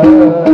Oh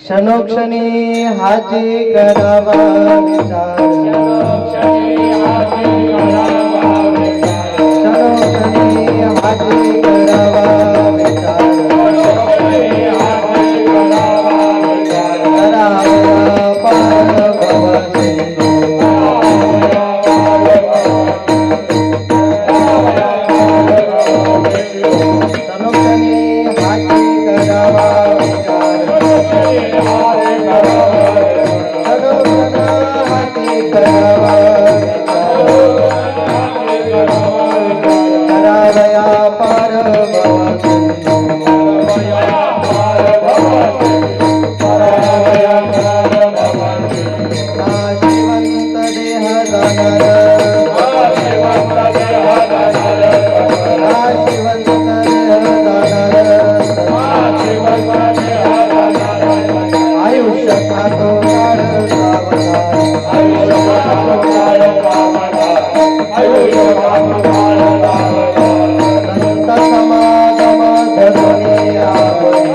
क्षणोक्षणी हाची करावा विचार, क्षणोक्षणी हाची करावा विचार, करावया पार भव सिंधू, क्षणोक्षणी हाची करावा विचार, करावया पार भव सिंधू, नाशिवंत देह जाणार, नाशिवंत देह जाणार, आयुष्य खातो काळ संत समागम धरुनी आवडी,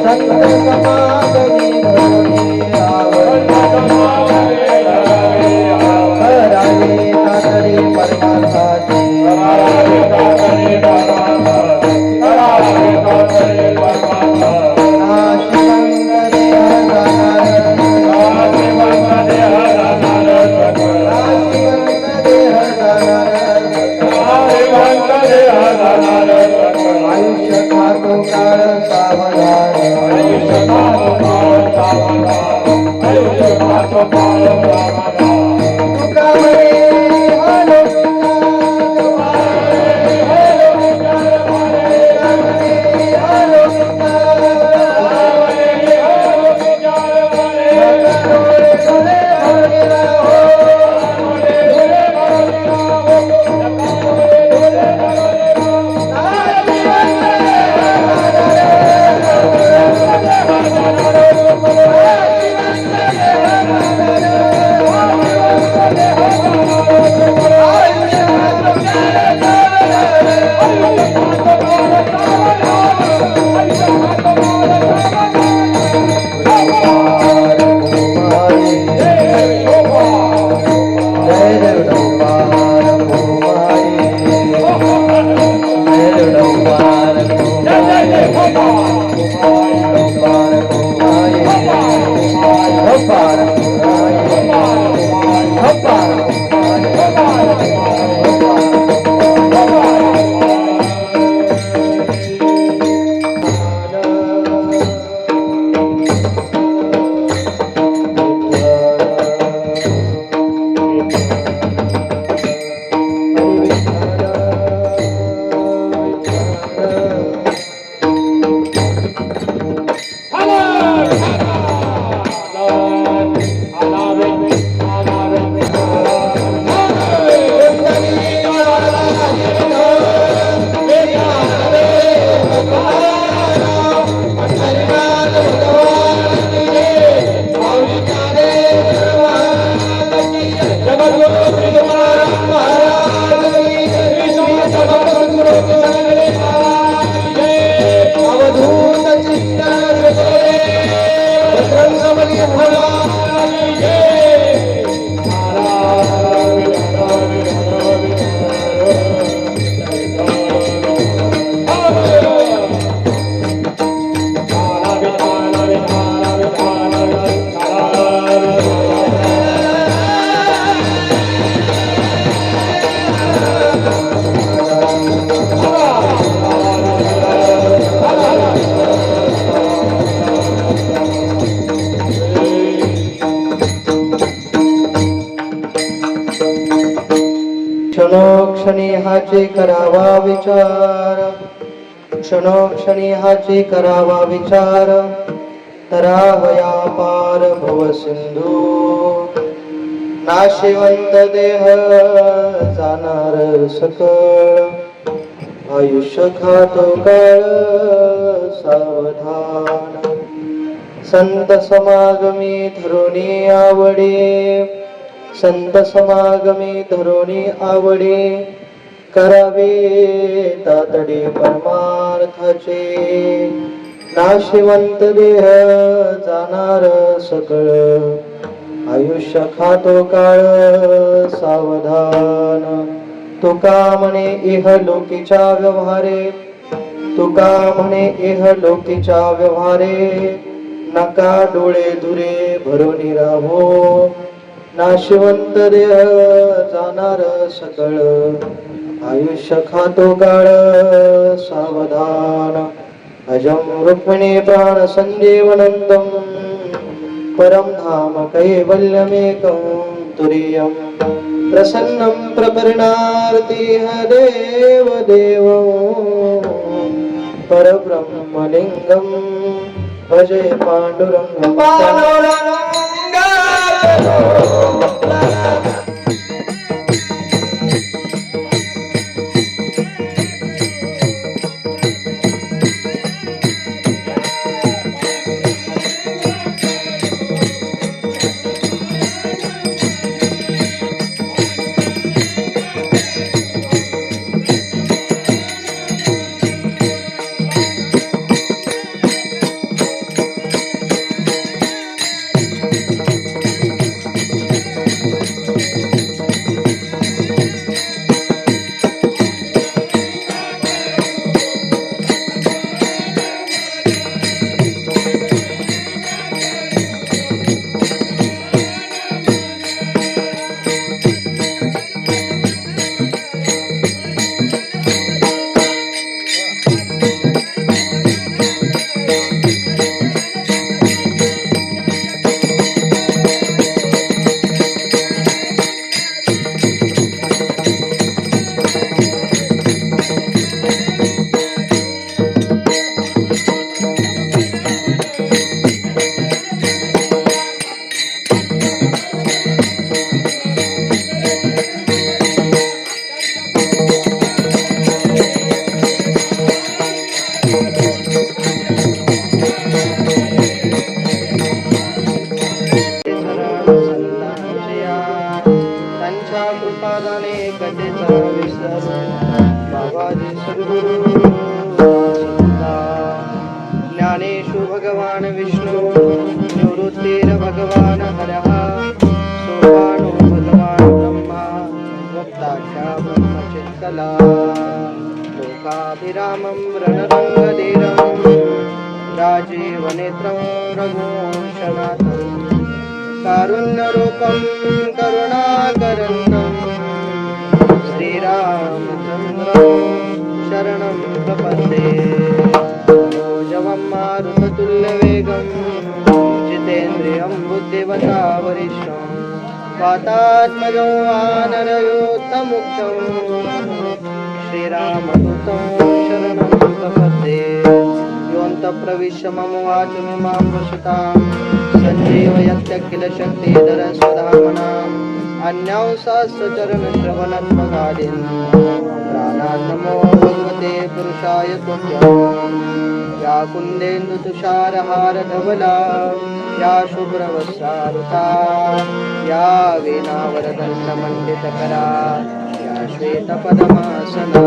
संत समागमी धरुनी आवडी, करावे तातडी परमार्थाची, नाशिवंत देह जाणार, नाशिवंत देह जाणार, आयुष्य खातो काळ सावधान, तुका म्हणे हलो क्षणोक्षणी हाचे करावा विचार, क्षणोक्षणी हाचे करावा विचार, तरावया पार भव सिंधू, नाशिवंत देह जाणार सकळ, आयुष्य खातो काळ सावधान, संत समागमी धरुणी आवडे, संत समागमी धरुणी आवडे, करावे तातडे परमार्थाचे, नाशिवंत देह जाणार सकळ, आयुष्य खातो काळ सावधान, तुका म्हणे इह लोकीच्या व्यवहारे, तुका म्हणे इह लोकीच्या व्यवहारे, नका डोळे धुरे भरून राहो, नाशिवंत देह जाणार सकळ, आयुष्य खातो काळ सावधान, अजं रुक्मिणी प्राण संजीवनंतम, परम धाम कैवल्यमेकं तुरीयं, प्रसन्नं प्रकरणार्तिह देव देवं, परब्रह्मलिंगं भजे पांडुरंगं कृपादाने कथेचा विसर, बाबाजी सद्गुरु ज्ञानेषु भगवान विष्णु, निवृत्तीर भगवान हरः, सोपानो भगवान ब्रह्मा, मुक्ताख्या ब्रह्मचित्तला, लोकाभिरामं रणरङ्गधीरं, राजीवनेत्रं रघुवंशनाथं, कारुण्यरूपं करुणाकरन्दं, श्रीरामचन्द्रं शरणं प्रपद्ये, मनोजवं मारुततुल्यवेगं, जितेन्द्रियं बुद्धिमता वरिष्ठं, वातात्मजं वानरयोद्धमुक्तं, श्रीरामदूतं शरणं प्रपद्ये, योऽन्तःप्रविश्य मम वाचमिमां वसताम्, सञ्जीवयत्य किल शक्तिधर स्वधामनाम्, अन्यां सहस्रचरणश्रवणत्वगादीन्, प्राणान्नमो भगवते पुरुषाय तुभ्यम्, या कुन्देन्दुतुषारहारधवला, या शुभ्रवस्त्रारुता, या वीणावरदण्डमण्डितकरा, या श्वेतपद्मासना,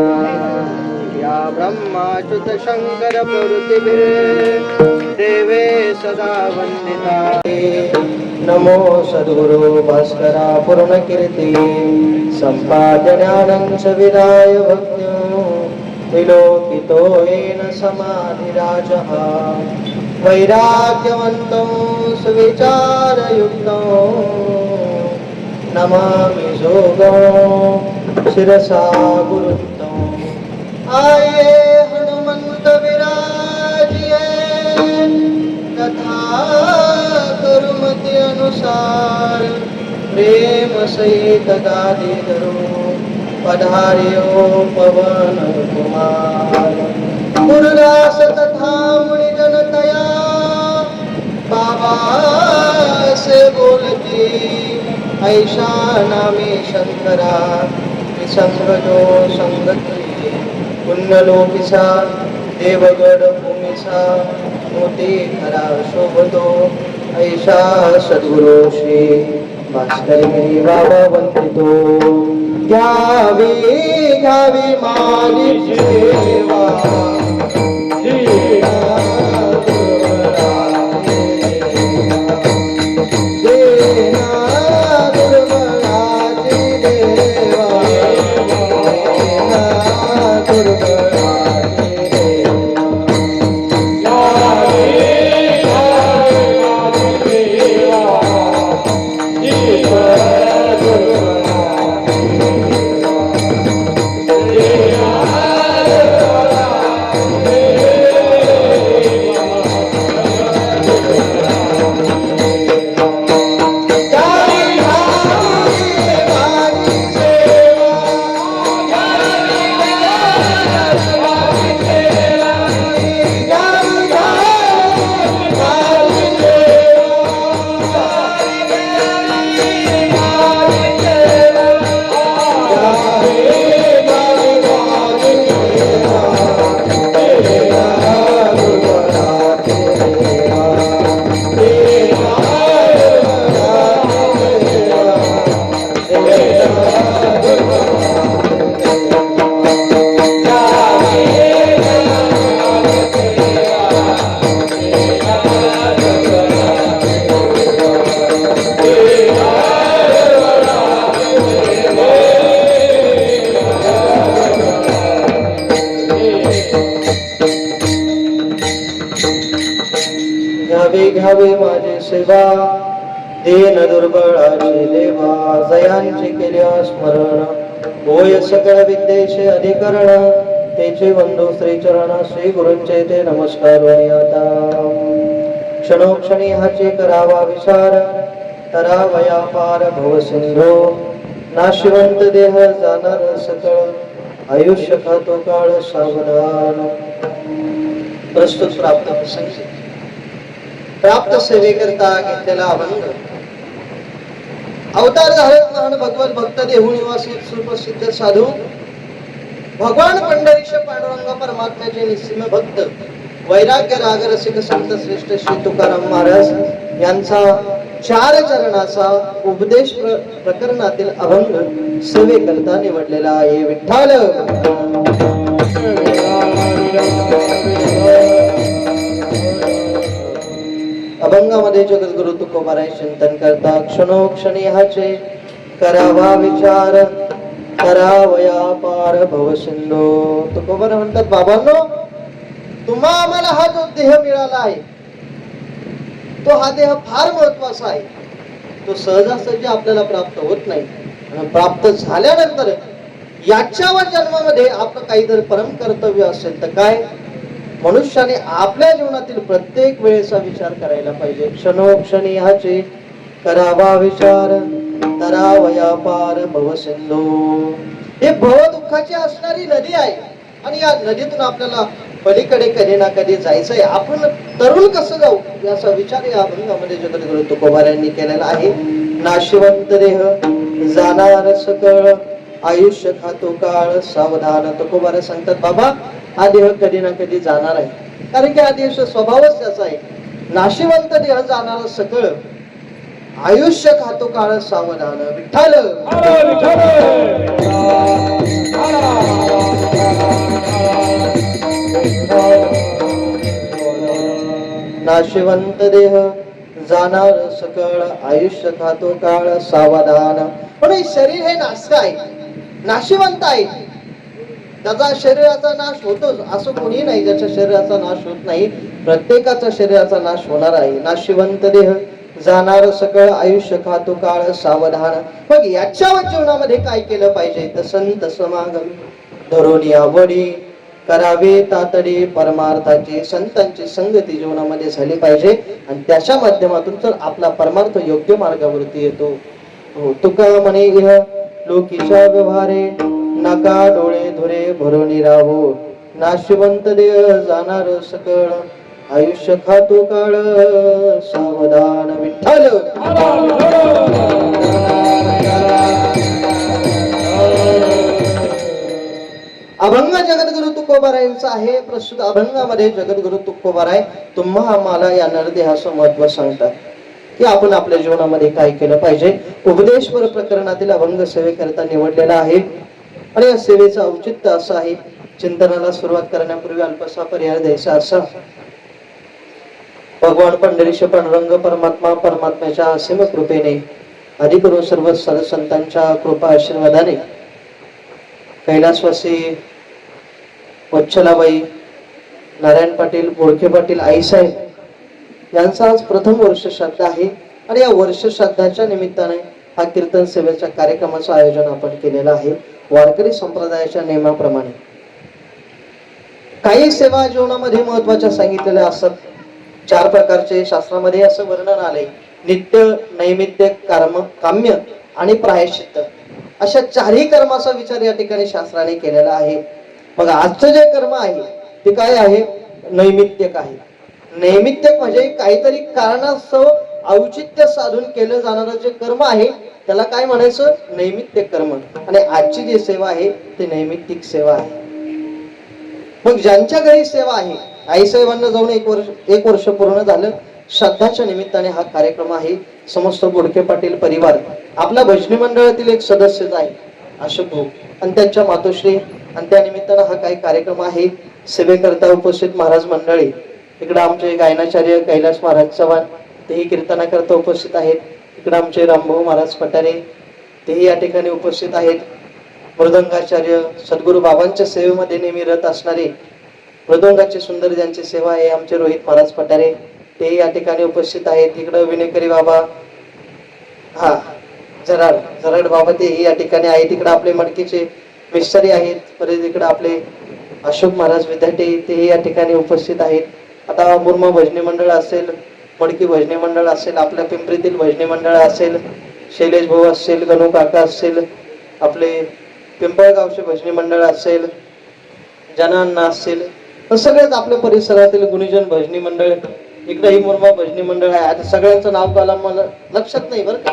या ब्रह्माच्युतशङ्कर प्रवृत्तिभिर्देवे सदा वन्दिता। नमो सद्गुरु भास्करा पूर्णकीर्ति, सम्पाद्य ज्ञानं च विदाय भक्त्यो, विलोकितो येन समाधिराजः, वैराग्यवन्तं सुविचारयुक्तं, नमामि जोगं शिरसा गुरुत्वम्। आये हनुमंत विराजिए, कथा करुमति अनुसार, प्रेम सहित गादी धरो, पधारियो पवन कुमार। गुरुदास तथा मुनि जनतया, बाबा से बोलती, ऐसा नामे शंकरा, विसंग जो संगती, पुण्यलोकिसा देवगड भूमिसा, मोती खरा शोभतो ऐशा सद्गुरु श्री भास्करी बाबा वंदितो घ्यावी घ्यावी माझी सेवा घ्यावे माझे सेवा दीन दुर्बळाचे देवा जयांचे केल्या स्मरण होय सकळ विद्येचे अधिकरण तेचे वंदो श्री चरण श्री गुरूंचे ते नमस्कार आता क्षणोक्षणी हाचे करावा विचार तरावया पार भव सिंधू नाशिवंत देह जाणार सकळ आयुष्य खातो काळ सावधान प्रस्तुत प्राप्त प्रसंगी प्राप्त सेवेकरता घेतलेला अभंग अवतार धारक महान भगवत भक्त देहू निवासी सुप्रसिद्ध साधू भगवान पंढरीश पांडुरंग परमात्म्याचे निस्सीम भक्त वैराग्य राग रसिक संत श्रेष्ठ श्री तुकाराम महाराज यांचा 4 चरणाचा उपदेश प्रकरणातील अभंग सेवेकरता निवडलेला आहे विठ्ठल अभंगामध्ये जगद्गुरु तुकोबाराय चिंतन करता क्षणोक्षणी हाचे करावा विचार करावया पार भव सिंधू तुकोबार म्हणतात बाबांनो तुम्हा आम्हाला हा जो देह मिळाला आहे तो हा देह फार महत्वाचा आहे तो सहजासहजी आपल्याला प्राप्त होत नाही आणि प्राप्त झाल्यानंतर याच्यावर जन्मामध्ये आपलं काहीतरी परम कर्तव्य असेल तर काय मनुष्याने आपल्या जीवनातील प्रत्येक वेळेचा विचार करायला पाहिजे क्षणोक्षणी ह्याचे करावा विचार तरावया पार भव सिंधू हे भव दुःखाची असणारी नदी आहे आणि या नदीतून आपल्याला पलीकडे कधी ना कधी जायचंय आपण तरुण कसं जाऊ याचा विचार या अभंगामध्ये जगद्गुरु तुकोबार यांनी केलेला आहे नाशिवंत देह जाणार सकळ आयुष्य खातो काळ सावधान तुकोबार सांगतात बाबा हा देह कधी ना कधी जाणार आहे कारण की हा देह स्वभावच त्याचा आहे नाशिवंत देह जाणार सकळ आयुष्य खातो काळ सावधान विठ्ठल नाशिवंत देह जाणार सकळ आयुष्य खातो काळ सावधान पण शरीर हे नासक आहे नाशिवंत आहे त्याचा शरीराचा नाश होतोच असं कोणी नाही ज्याच्या शरीराचा नाश होत नाही प्रत्येकाचा शरीराचा नाश होणार आहे नाशिवंत देह जाणार सकळ आयुष्य खातो काळ सावधान मग याच्यावर जीवनामध्ये काय केलं पाहिजे तर संत समागम धरून आवडी करावे तातडी परमार्थाची संतांची संगती जीवनामध्ये झाली पाहिजे आणि त्याच्या माध्यमातून तर आपला परमार्थ योग्य मार्गावरती येतो तुका म्हणे इह लोकीच्या व्यवहारे नका डोळे धुरे भरून राहू नाशिवंत देह जाणार सकळ आयुष्य खातो काळ सावधान विठ्ठल अभंग जगद्गुरु तुकोबार यांचा आहे आहे प्रस्तुत अभंगामध्ये जगद्गुरु तुकोबाराय तुम्हा आम्हाला या नरदेहाचं महत्व सांगतात की आपण आपल्या जीवनामध्ये काय केलं पाहिजे. उपदेशपर प्रकरणातील अभंग सेवेकरता निवडलेला आहे आणि या सेवेचं औचित्य असं आहे. चिंतनाला सुरुवात करण्यापूर्वी अल्पसा पर्याय द्यायचा असा. भगवान पंढरीश पांडुरंग परमात्मा परमात्म्याच्या असीम कृपेने अधिकरून सर्व संतांच्या कृपा आशीर्वादाने कैलासवासी वच्छलाबाई नारायण पाटील बोडके पाटील आईसाहेब यांचा आज प्रथम वर्ष श्राद्ध आहे आणि या वर्ष श्राद्धाच्या निमित्ताने हा कीर्तन सेवेच्या कार्यक्रमाचं आयोजन आपण केलेलं आहे वारकरी संप्रदायाच्या नियमाप्रमाणे. काही सेवा जीवनामध्ये महत्वाच्या सांगितलेल्या असतात. 4 प्रकारचे शास्त्रामध्ये असं वर्णन आलंय. नित्य, नैमित्य, कर्म, काम्य आणि प्रायश्चित्त अशा 4ही कर्माचा विचार या ठिकाणी शास्त्राने केलेला आहे. मग आजचं जे कर्म आहे ते काय आहे? नैमित्तिक आहे. नैमित्तिक म्हणजे काहीतरी कारणास्तव औचित्य साधून केलं जाणारं जे कर्म आहे त्याला काय म्हणायचं? नैमित्तिक कर्म. आणि आजची जी सेवा आहे ती नैमित्तिक सेवा आहे. मग ज्यांच्या घरी सेवा आहे, आईसाहेबांना जाऊन एक वर्ष पूर्ण झालं. श्राद्धाच्या निमित्ताने हा कार्यक्रम आहे. समस्त बोडके पाटील परिवार आपल्या भजनी मंडळातील एक सदस्यच आहे अशोक भाऊ आणि त्यांच्या मातोश्री आणि त्या निमित्तानं हा काही कार्यक्रम आहे. सेवेकरता उपस्थित महाराज मंडळी इकडे आमचे गायनाचार्य कैलास महाराज चव्हाण तेही कीर्तनाकरता उपस्थित आहेत. इकडे आमचे रामभाऊ महाराज पटारे तेही या ठिकाणी उपस्थित आहेत. मृदंगाचार्य सद्गुरू बाबांच्या सेवेमध्ये नेहमी रत असणारे मृदंगाची सुंदर ज्यांची सेवा आहे आमचे रोहित महाराज पटारे ते या ठिकाणी उपस्थित आहेत. इकडं विनेकरी बाबा जराड बाबा तेही या ठिकाणी आहेत. इकडे आपले मडकीचे मिस्त्री आहेत. परत इकडे आपले अशोक महाराज विद्यार्थी तेही या ठिकाणी उपस्थित आहेत. आता मुर्मा भजनी मंडळ असेल, मडकी भजनी मंडळ असेल, आपल्या पिंपरीतील भजनी मंडळ असेल, शैलेश भाऊ असेल, गणू काका असेल, आपले पिंपळगावचे भजनी मंडळ असेल, जनांना असेल, सगळेच आपल्या परिसरातील गुणीजन भजनी मंडळ इकडे ही मुर्मा भजनी मंडळ आहे. आता सगळ्यांचं नाव काला मला लक्षात नाही बरं का.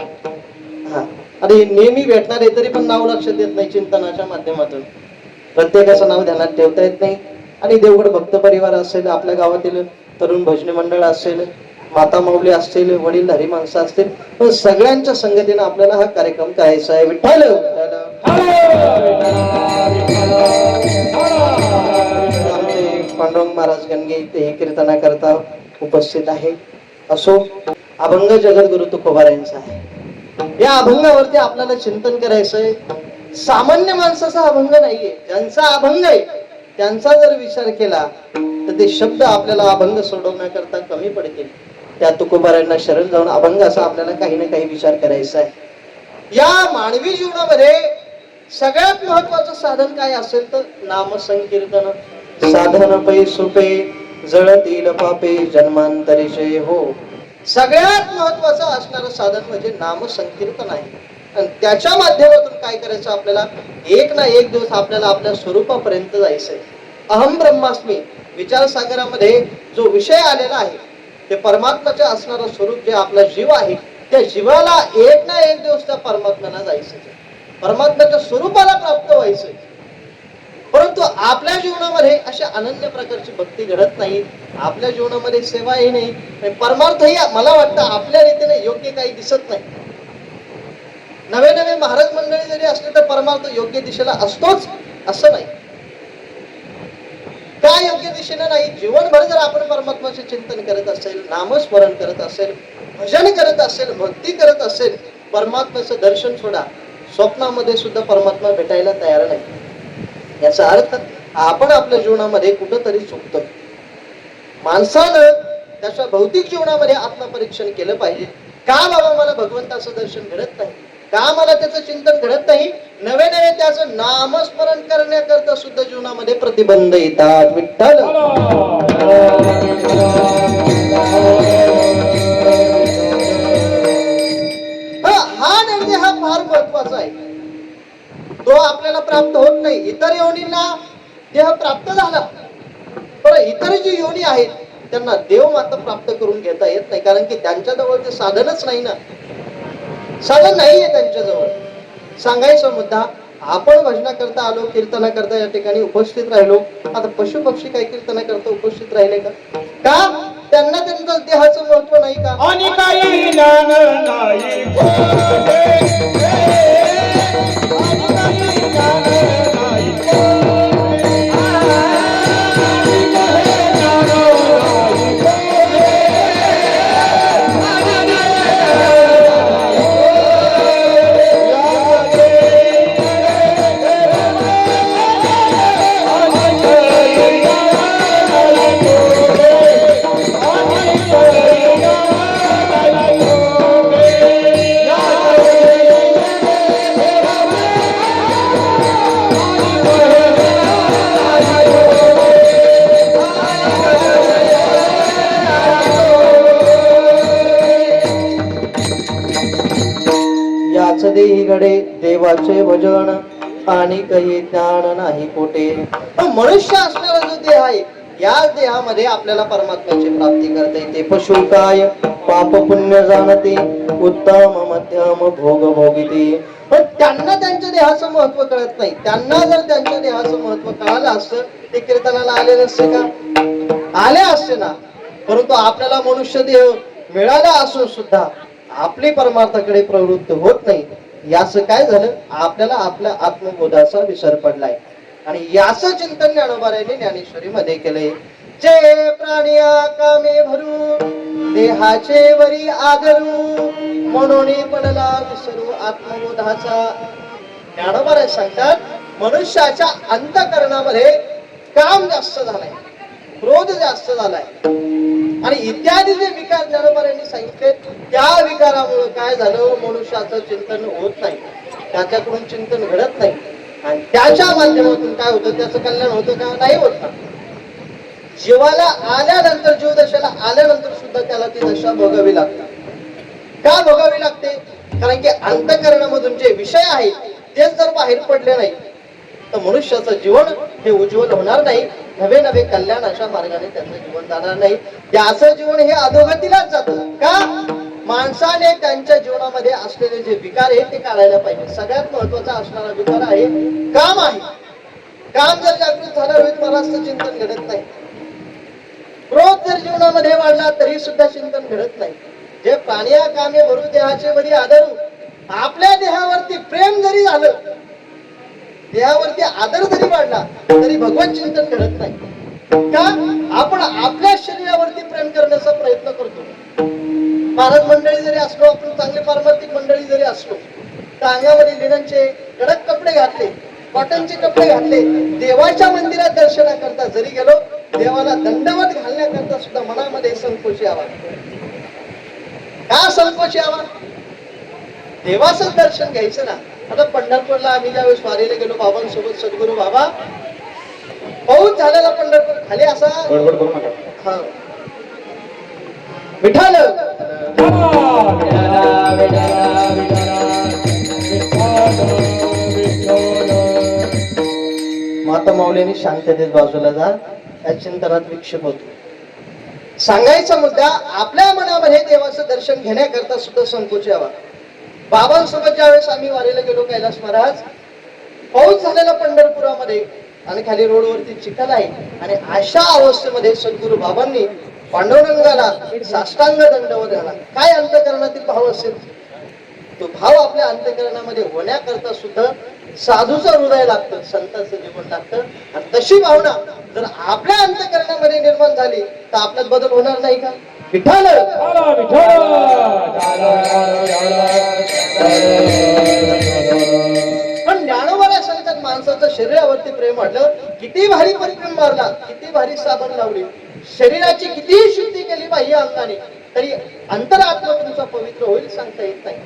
आणि नेहमी भेटणारे तरी पण नाव लक्षात येत नाही. चिंतनाच्या माध्यमातून प्रत्येकाचं नाव ध्यानात ठेवता येत नाही. आणि देवगड भक्त परिवार असेल, आपल्या गावातील तरुण भजनी मंडळ असेल, माता माऊली असतील, वडीलधारी माणसं असतील, पण सगळ्यांच्या संगतीने आपल्याला हा कार्यक्रम करायचा आहे. विठ्ठल पांडुरंग महाराज गणगे ते कीर्तना करता उपस्थित आहे. असो अभंग जगद्गुरु तुकोबारायांचा आहे. या अभंगावरती आपल्याला चिंतन करायचंय. सामान्य माणसाचा अभंग नाहीये. ज्यांचा अभंग आहे त्यांचा जर विचार केला तर ते शब्द आपल्याला अभंग सोडवण्याकरता कमी पडतील. त्या तुकोबारायांना शरण जाऊन अभंगाचा आपल्याला काही ना काही विचार करायचा आहे. या मानवी जीवनामध्ये सगळ्यात महत्वाचं साधन काय असेल तर नामसंकीर्तन. साधन पै सुपे जळतील पापे जन्मांतरीचे हो. सगळ्यात महत्वाचं असणारं साधन म्हणजे नामसंकीर्तन आहे. आणि त्याच्या माध्यमातून काय करायचं आपल्याला? एक ना एक दिवस आपल्याला आपल्या स्वरूपापर्यंत जायचंय. अहम ब्रह्मास्मी विचारसागरामध्ये जो विषय आलेला आहे ते परमात्म्याचे असणारं स्वरूप जे आपला जीव आहे त्या जीवाला एक ना एक दिवस त्या परमात्म्याला जायचं, परमात्म्याच्या स्वरूपाला प्राप्त व्हायचंय. परंतु आपल्या जीवनामध्ये अशा अनन्य प्रकारची भक्ती घडत नाही. आपल्या जीवनामध्ये सेवाही नाही, परमार्थही मला वाटतं आपल्या रीतीने योग्य काही दिसत नाही. नवे नवे महाराज मंडळी जरी असले तर परमार्थ योग्य दिशेला असतोच असं नाही. काय योग्य दिशेने नाही? जीवनभर जर आपण परमात्म्याचे चिंतन करत असेल, नामस्मरण करत असेल, भजन करत असेल, भक्ती करत असेल, परमात्म्याचं दर्शन सोडा, स्वप्नामध्ये सुद्धा परमात्मा भेटायला तयार नाही. याचा अर्थ आपण आपल्या जीवनामध्ये कुठंतरी चुकतो. माणसानं त्याच्या भौतिक जीवनामध्ये आत्मपरीक्षण केलं पाहिजे. का बाबा मला भगवंताचं दर्शन घडत नाही? का मला त्याचं चिंतन घडत नाही? नवे नवे त्याचं नामस्मरण करण्याकरता सुद्धा जीवनामध्ये प्रतिबंध येतात. विठ्ठल हा निर्णय हा फार महत्वाचा आहे. तो आपल्याला प्राप्त होत नाही. इतर योनींना देह प्राप्त झाला, पण इतर जी योनी आहेत त्यांना देव मात्र प्राप्त करून घेता येत नाही. कारण की त्यांच्याजवळ ते साधनच नाही ना. साधन नाहीये त्यांच्याजवळ. सांगायचा मुद्दा आपण भजना करता आलो, कीर्तना करता या ठिकाणी उपस्थित राहिलो. आता पशु पक्षी काय कीर्तना करता उपस्थित राहिले का? का त्यांना त्यांचं देहाचं महत्व नाही का? आणि काही ज्ञान नाही याच देही घडे देवाचे भजन आणि काही ज्ञान नाही पोटे. मनुष्य असणारा जो देह आहे या देहामध्ये आपल्याला परमात्म्याची प्राप्ती करता येते. पशु काय पाप पुण्य जाणते, उत्तम मध्यम भोग भोगिते. पण त्यांना त्यांच्या देहाचं महत्व कळत नाही. त्यांना जर त्यांच्या देहाचं महत्व कळालं असतं ते कीर्तनाला आले नसते का? आले असते ना. परंतु आपल्याला मनुष्य देह मिळाला असून सुद्धा आपली परमार्थाकडे प्रवृत्त होत नाही. याच काय झालं? आपल्याला आपल्या आत्मबोधाचा विसर पडलाय. आणि याच चिंतन ज्ञानोबारायांनी ज्ञानेश्वरी मध्ये केलंय. जे प्राणिया कामे भरू देहाचे वरी आदरू, म्हणून पडला विसरू आत्मबोधाचा. ज्ञानोबाराय सांगतात मनुष्याच्या अंतःकरणामध्ये काम जास्त झालाय, क्रोध जास्त झालाय आणि इत्यादी जे विकार ज्ञानोबारायांनी सांगितले त्या विकारामुळे काय झालं? मनुष्याचं चिंतन होत नाही, त्याच्याकडून चिंतन घडत नाही आणि त्याच्या माध्यमातून काय होतं? त्याचं कल्याण होतं का? नाही होत ना. जीवाला आल्यानंतर, जीवदशेला आल्यानंतर सुद्धा त्याला ती दशा भोगावी लागते. का भोगावी लागते? कारण की अंतःकरणामधून जे विषय आहेत तेच जर बाहेर पडले नाही तर मनुष्याचं जीवन हे उज्ज्वल होणार नाही. नवे नवे कल्याणाच्या मार्गाने त्याचं जीवन जाणार नाही. त्याचं जीवन हे अधोगतीलाच जातं. का? माणसाने त्यांच्या जीवनामध्ये असलेले जे विकार आहेत ते काढायला पाहिजे. सगळ्यात महत्वाचा असणारा विकार आहे काम आहे. काम जर जागृत झालं रोहित महाराजचं चिंतन घडत नाही. क्रोध जर जीवनामध्ये वाढला तरी सुद्धा चिंतन घडत नाही. जे प्राणिया कामे भरू देहाचे वरी आदरू, आपल्या देहावरती प्रेम जरी झालं, देहावरती आदर जरी वाढला तरी भगवत चिंतन घडत नाही. का? आपण आपल्या शरीरावरती प्रेम करण्याचा प्रयत्न करतो. महाराज मंडळी जरी असलो, आपण चांगले पारमार्थिक मंडळी जरी असलो तर अंगामध्ये लिननचे कडक कपडे घातले, कॉटनचे कपडे घातले, देवाच्या मंदिरात दर्शनाकरता जरी गेलो, देवाला दंडवत घालण्याकरता सुद्धा मनामध्ये संकोच यावा. का संकोच यावा? देवाचं दर्शन घ्यायचं ना. आता पंढरपूरला आम्ही ज्यावेळेस वारीला गेलो बाबांसोबत, सद्गुरू बाबा पाऊस झालेला पंढरपूर खाली असा हा विठाल माता माऊलींनी शांततेत बाजूला जा, त्या चिंतनात विक्षेप होतो. सांगायचा मुद्दा आपल्या मनामध्ये देवाचं दर्शन घेण्याकरता सुद्धा संकोच यावा. बाबांसोबत ज्यावेळेस आम्ही वारीला गेलो कैलास महाराज, पाऊस झालेला पंढरपुरामध्ये आणि खाली रोडवरती चिखल आहे आणि अशा अवस्थेमध्ये सद्गुरू बाबांनी पांडुरंगाला साष्टांग दंडवत घाला. काय अंतःकरणातील भाव असेल तो भाव आपल्या अंतःकरणामध्ये होण्याकरता सुद्धा साधूचं हृदय लागतं, संतांचं जीवन लागतं. आणि तशी भावना जर आपल्या अंतःकरणामध्ये निर्माण झाली तर आपल्यात बदल होणार नाही का? विठ्ठल पण ज्ञानोबाला सांगतात माणसाचं शरीरावरती प्रेम वाढलं, किती भारी परिप्रेम मारला, किती भारी साबण लावली, शरीराची कितीही शुद्धी केली बाह्य अंगाने, तरी अंतरात्मा तुमचा पवित्र होईल सांगता येत नाही.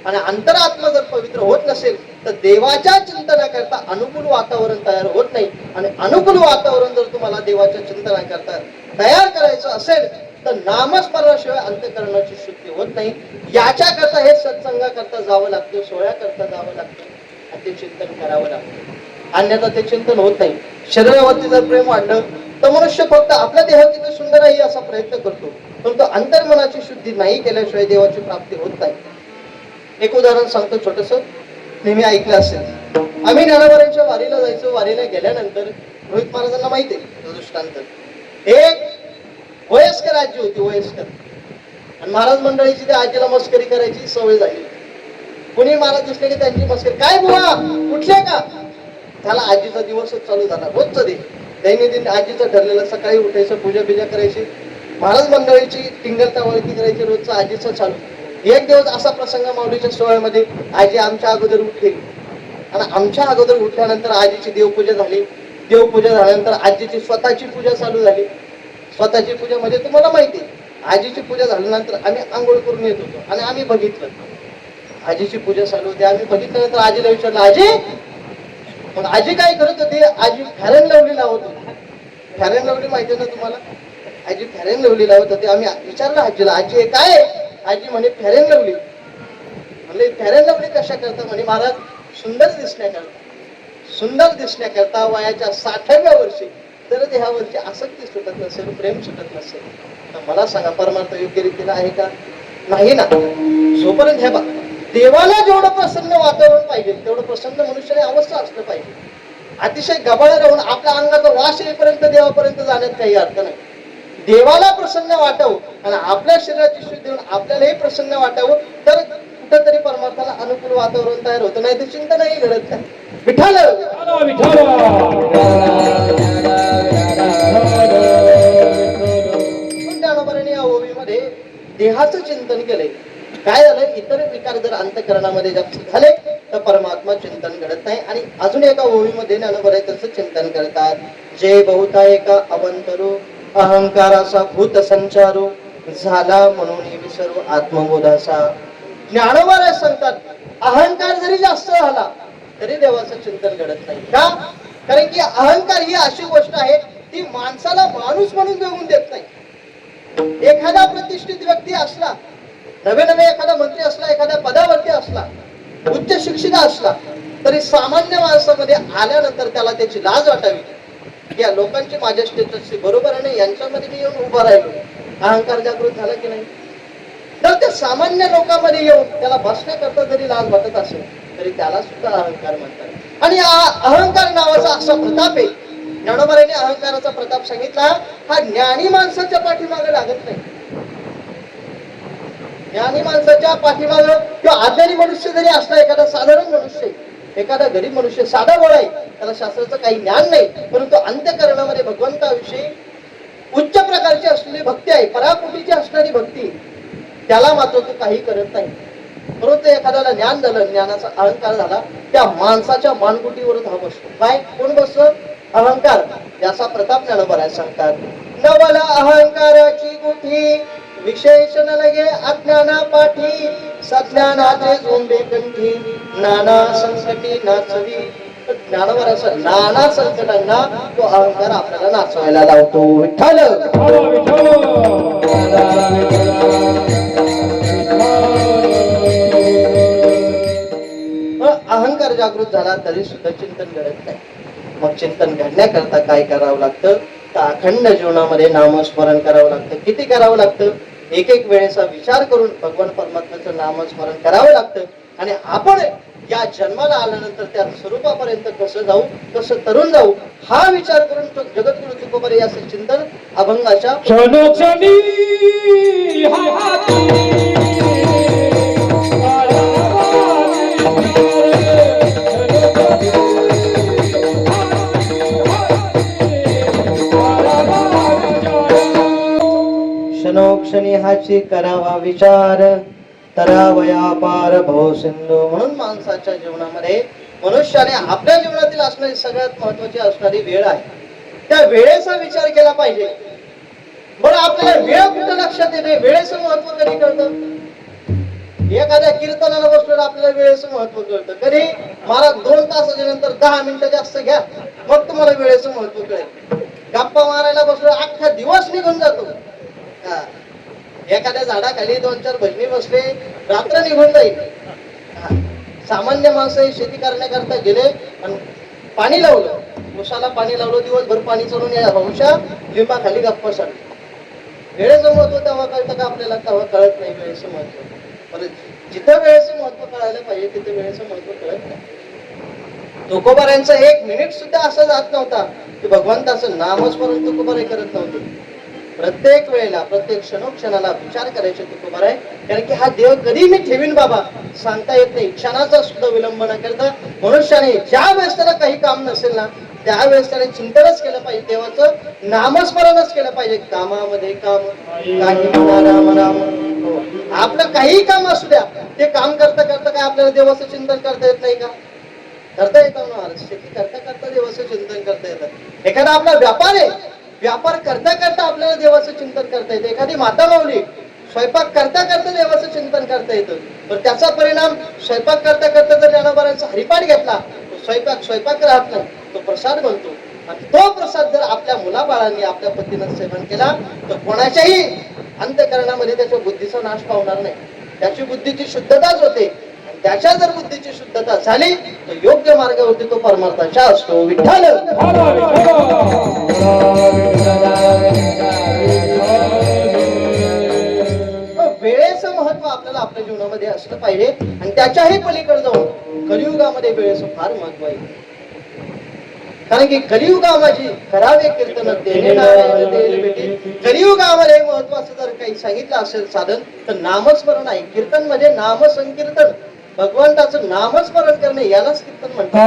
आणि अंतरात्मा जर पवित्र होत नसेल तर देवाच्या चिंतनाकरता अनुकूल वातावरण तयार होत नाही. आणि अनुकूल वातावरण जर तुम्हाला देवाच्या चिंतनाकरता तयार करायचं असेल तर नामस्मरणाशिवाय अंतःकरणाची शुद्धी होत नाही. याच्याकरता हे सत्संगाकरता जावं लागतं, सोहळ्याकरता जावं लागतं आणि ते चिंतन करावं लागतं. अन्यथा ते चिंतन होत नाही. शरीरावरती जर प्रेम वाढलं तर मनुष्य फक्त आपल्या देह किती सुंदर आहे असा प्रयत्न करतो, परंतु अंतर्मनाची शुद्धी नाही केल्याशिवाय देवाची प्राप्ती होत नाही. एक उदाहरण सांगतो छोटस, नेहमी ऐकलं असेल. आम्ही ज्ञानोबारांच्या वारीला जायचो. वारीला गेल्यानंतर रोहित महाराजांना माहिती आहे तो दृष्टांत. एक वयस्कर आजी होती, वयस्कर, आणि महाराज मंडळीची त्या आजीला मस्करी करायची सवय झाली. कुणी महाराज दिसले की त्यांची मस्करी, काय बुवा उठले का? त्याला आजीचा दिवसच चालू झाला. रोजचं दे दैनंदिन आजीचं ठरलेलं, सकाळी उठायचं, पूजा बिजा करायची, महाराज मंडळीची टिंगलता वळती करायची, रोजचं आजीचं चालू. एक दिवस असा प्रसंग माऊलीच्या सोहळ्यामध्ये, आजी आमच्या अगोदर उठली आणि आमच्या अगोदर उठल्यानंतर आजीची देवपूजा झाली. देवपूजा झाल्यानंतर आजीची स्वतःची पूजा चालू झाली. स्वतःची पूजा म्हणजे तुम्हाला माहिती आहे, आजीची पूजा झाल्यानंतर आम्ही आंघोळ करून येत होतो आणि आम्ही बघितलं आजीची पूजा चालू होती. आम्ही बघितल्यानंतर आजीला विचारलं, आजी? मग आजी काय करत होती? आजी फॅरन लवली लावत होती. फॅरन लवली माहिती ना तुम्हाला? आजी फॅरन लवली लावत होती. आम्ही विचारलं आजीला, आजी हे काय? आजी म्हणे फॅरन लवली. म्हणले फॅरन लवली कशा करता? म्हणे महाराज सुंदर दिसण्याकरता. सुंदर दिसण्याकरता वयाच्या 60व्या वर्षी जर देहावरची आसक्ती सुटत नसेल, प्रेम सुटत नसेल, तर मला सांगा परमार्थ योग्य रीतीला आहे का? नाही ना. जोपर्यंत ह्या देवाला जेवढं प्रसन्न वातावरण पाहिजे तेवढं प्रसन्न मनुष्याने अवस्था असलं पाहिजे. अतिशय गबाळ राहून आपल्या अंगाचा वास येईपर्यंत देवापर्यंत जाण्यात काही अर्थ नाही. देवाला प्रसन्न वाटावं आणि आपल्या शरीराची शुद्धी होऊन आपल्यालाही प्रसन्न वाटावं, तर कुठंतरी परमार्थाला अनुकूल वातावरण तयार होतं. नाही तर चिंतनही घडत नाही. विठ्ठल ज्ञानोबारांनी या ओवीमध्ये देहाचं चिंतन केलंय. काय झालं, इतर विकार जर अंतःकरणामध्ये जास्त झाले तर परमात्मा चिंतन घडत नाही. आणि अजून एका ओवीमध्ये ज्ञानोबाराय तसं चिंतन करतात, जे बहुता एका अवंतरो अहंकाराचा भूत संचारो झाला म्हणून विसरू आत्मबोधाचा. ज्ञानोबाराय सांगतात, अहंकार जरी जास्त झाला तरी देवाचं चिंतन घडत नाही. का? कारण की अहंकार ही अशी गोष्ट आहे ती माणसाला माणूस म्हणून जगून देत नाही. एखादा प्रतिष्ठित व्यक्ती असला, नवे नवे एखादा मंत्री असला, एखाद्या पदावरती असला, उच्च शिक्षित असला, तरी सामान्य माणसामध्ये आल्यानंतर त्याला त्याची लाज वाटावी. या लोकांची माझ्या स्टेटसची बरोबर आहे, यांच्यामध्ये मी येऊन उभा राहिलो. अहंकार जागृत झाला की नाही? तर त्या सामान्य लोकांमध्ये येऊन त्याला बसण्याकरता जरी लाज वाटत असेल तरी त्याला सुद्धा अहंकार म्हणतात. आणि अहंकार नावाचा असा प्रताप आहे. ज्ञानोबारांनी अहंकाराचा प्रताप सांगितला, हा ज्ञानी माणसाच्या पाठीमागे लागत नाही. ज्ञानी माणसाच्या पाठीमागे किंवा अज्ञानी मनुष्य जरी असला, एखादा साधारण मनुष्य, एखादा गरीब मनुष्य, साधा बोळा आहे, त्याला शास्त्राचं काही ज्ञान नाही, परंतु अंतःकरणामध्ये भगवंताविषयी उच्च प्रकारची असलेली भक्ती आहे, पराकोटीची असणारी भक्ती, त्याला मात्र तो काही करत नाही. परंतु एखाद्याला ज्ञान झालं, ज्ञानाचा अहंकार झाला, त्या माणसाच्या मानगुटीवरच हा बसतो. काय? कोण बसतो? अहंकार. याचा प्रताप ज्ञानोबाराय सांगतात, नवला अहंकाराची गुठी विशेषण लगे अज्ञाना पाठी, सज्ञानाचे झोंबे कंठी नाना संकटी नाचवी. ज्ञानोबाराय नाना संकटांना तो अहंकार आपल्याला नाचवायला लावतो. विठ्ठल अहंकार जागृत झाला तरी सुद्धा चिंतन घडत नाही. मग चिंतन घडण्याकरता काय करावं लागतं? तर अखंड जीवनामध्ये नामस्मरण करावं लागतं. किती करावं लागतं? एक एक वेळेचा विचार करून भगवान परमात्म्याचं नामस्मरण करावं लागतं. आणि आपण या जन्माला आल्यानंतर त्या स्वरूपापर्यंत कसं जाऊ, कसं तरुण जाऊ, हा विचार करून जगद्गुरु तुकोबाराय याचं चिंतन अभंगाच्या क्षणोक्षणी हाची करावा विचार, तरावया पार भव सिंधू. म्हणून माणसाच्या जीवनामध्ये मनुष्याने आपल्या जीवनातील असणारी सगळ्यात महत्वाची असणारी वेळ आहे, त्या वेळेचा विचार केला पाहिजे. बरं, आपल्याला वेळ कुठं लक्षात येते? वेळेचं महत्व कधी कळतं? एखाद्या कीर्तनाला बसलेलं आपल्याला वेळेचं महत्व कळतं कधी? मला 2 तासाच्या नंतर 10 मिनिटं जास्त घ्या, मग तुम्हाला वेळेचं महत्व कळेल. गप्पा मारायला बसलो, अख्खा दिवस निघून जातो. एखाद्या झाडाखाली 2-4 भजनी बसले, रात्र निघून जाईल. सामान्य माणसं शेती करण्याकरता गेले आणि पाणी लावलं, उसाला पाणी लावलं, दिवसभर पाणी चालून या हौशा लिंबाखाली गप्पा सारखी. वेळेचं महत्व तेव्हा कळतं का आपल्याला? तेव्हा कळत नाही वेळेचं महत्व. जिथं वेळेचं महत्व कळायला पाहिजे तिथे वेळेचं महत्व कळत नाही. तुकोबारांचं एक मिनिट सुद्धा असं जात नव्हता की भगवंताचं नामस्मरण तुकोबाराय करत नव्हते. प्रत्येक वेळेला प्रत्येक क्षणोक्षणाला विचार करायचे तुकोबाराय, कारण की हा देव कधी मी ठेवीन बाबा सांगता येत नाही. क्षणाचा सुद्धा विलंब न करता मनुष्याने ज्या वेळेस त्याला काही काम नसेल ना त्यावेळेस त्याने चिंतनच केलं पाहिजे, देवाचं नामस्मरणच केलं पाहिजे. कामामध्ये काम काही म्हणा राम राम. हो. आपलं काही काम असू द्या, ते काम करता करता काय आपल्याला देवाचं चिंतन करता येत नाही का? करता येतं ना. शेती करता करता देवाचं चिंतन करता येतं. एखादा आपला व्यापार आहे, व्यापार करता करता आपल्याला देवाचं चिंतन करता येतं. एखादी माता माऊली स्वयंपाक करता करता देवाचं चिंतन करता येतं. पण त्याचा परिणाम स्वयंपाक करता करता जर ज्ञानोबारांचा हरिपाठ घेतला, स्वयंपाक राहत नाही, तो प्रसाद बनतो. आणि तो प्रसाद जर आपल्या मुलाबाळांनी आपल्या पतीनं सेवन केला तर कोणाच्याही अंतःकरणामध्ये त्याच्या बुद्धीचा नाश पावणार नाही. त्याची बुद्धीची शुद्धताच होते. आणि त्याच्या जर बुद्धीची शुद्धता झाली तर योग्य मार्गावरती तो परमार्थाचा असतो. विठ्ठल वेळेचं महत्व आपल्याला आपल्या जीवनामध्ये असलं पाहिजे. आणि त्याच्याही पलीकडे जाऊन कलियुगामध्ये वेळेचं फार महत्व आहे. कारण की कलियुगामध्ये करावे कीर्तन देणे नारायण देईल भेटी. कलियुगामध्ये महत्वाचं जर काही सांगितलं असेल साधन तर नामस्मरण आहे. कीर्तन म्हणजे नामसंकीर्तन, भगवंताचं नामस्मरण करणे यालाच कीर्तन म्हणतात.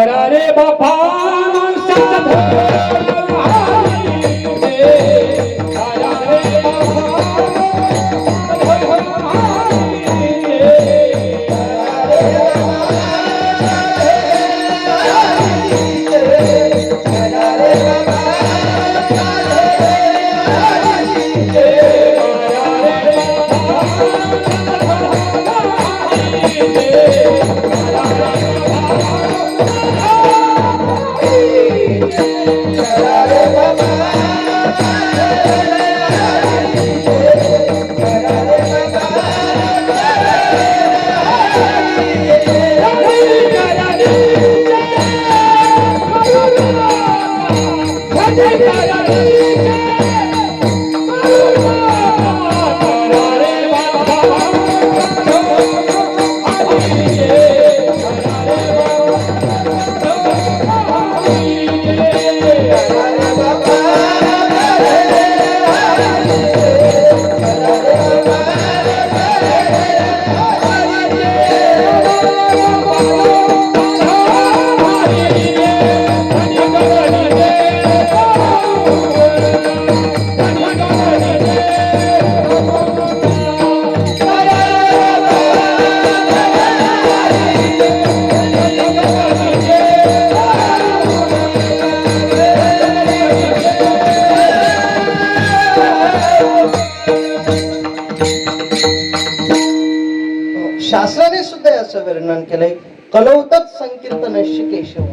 शास्त्राने सुद्धा याचं वर्णन केलंय. कलौतच संकीर्तन केशव.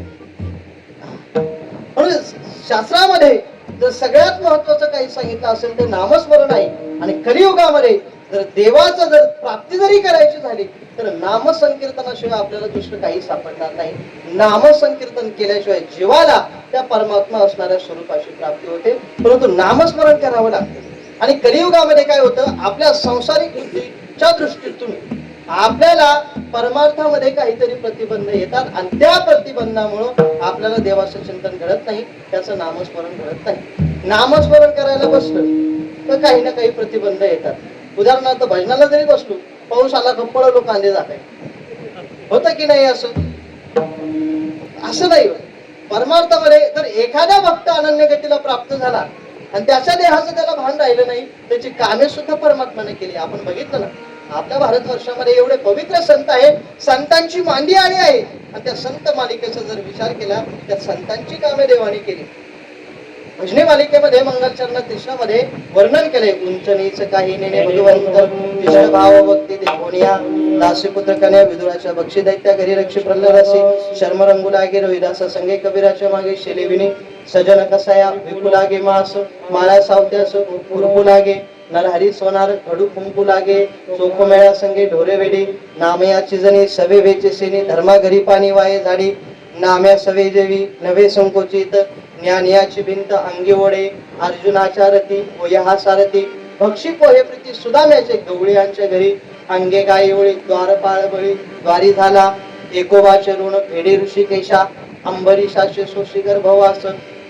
म्हणून शास्त्रामध्ये जर सगळ्यात महत्वाचं काही सांगितलं असेल ते नामस्मरण आहे. आणि कलियुगामध्ये जर देवाचं जर प्राप्ती जरी करायची झाली तर नामसंकीर्तनाशिवाय आपल्याला दुसरं काही सापडणार नाही. नामसंकीर्तन केल्याशिवाय जीवाला त्या परमात्मा असणाऱ्या स्वरूपाची प्राप्ती होते. परंतु नामस्मरण करावं लागतं. आणि कलियुगामध्ये काय होतं, आपल्या संसारिक बुद्धीच्या दृष्टीतून आपल्याला परमार्थामध्ये काहीतरी प्रतिबंध येतात आणि त्या प्रतिबंधामुळं आपल्याला देवाचं चिंतन घडत नाही, त्याचं नामस्मरण घडत नाही. नामस्मरण करायला बसलं तर काही ना काही प्रतिबंध येतात. उदाहरणार्थ भजनाला जरी बसलो, पाऊस आला का पळलो कांदे जात आहे, होतं की नाही? असं नाही. परमार्थामध्ये जर एखाद्या भक्त अनन्य गतीला प्राप्त झाला आणि त्याच्या देहाचं त्याला भान राहिलं नाही, त्याची कामे सुद्धा परमात्म्याने केली. आपण बघितलं ना, आपल्या भारतवर्षामध्ये एवढे पवित्र संत आहेत, संतांची मांडी आली आहे. आणि त्या संत मालिकेचा जर विचार केला, त्या संतांची कामे देवाने केली. भजनी मालिकेमध्ये मंगलचरण तिसऱ्यामध्ये वर्णन केले. उंच नीच काही नेणे भगवंत तिसरे भाव भक्ती देवोनिया दासी पुत्र कन्या विदुराच्या बक्षी दैत्या घरी रक्षी प्रल्हादासी शर्म रंगू लागे रविदास संगे कबीराच्या मागे शेलेविनी सजन कसाया विकू लागे मास माळा सावत्यास कुरपू लागे नरहरी सोनार खडू कुंकू लागे चोखो मेळा संगे ढोरे वेडी नामया चिजनी सवे वेचे सेनी धर्मा घरी पाणी वाये झाडी नाम्या सवे जेवी नवे संकोचित ज्ञानियाची भिंत अंगी ओढे अर्जुनाच्या रथी वयहा सारथी भक्षी पोहे प्रीती सुदाम्याचे गवळीयांच्या घरी अंगे गाई ओळी द्वारपाळ बळी द्वारी झाला एकोबाचे ऋण फेडी ऋषिकेशा अंबरीशाचे सोशी गर्भवास,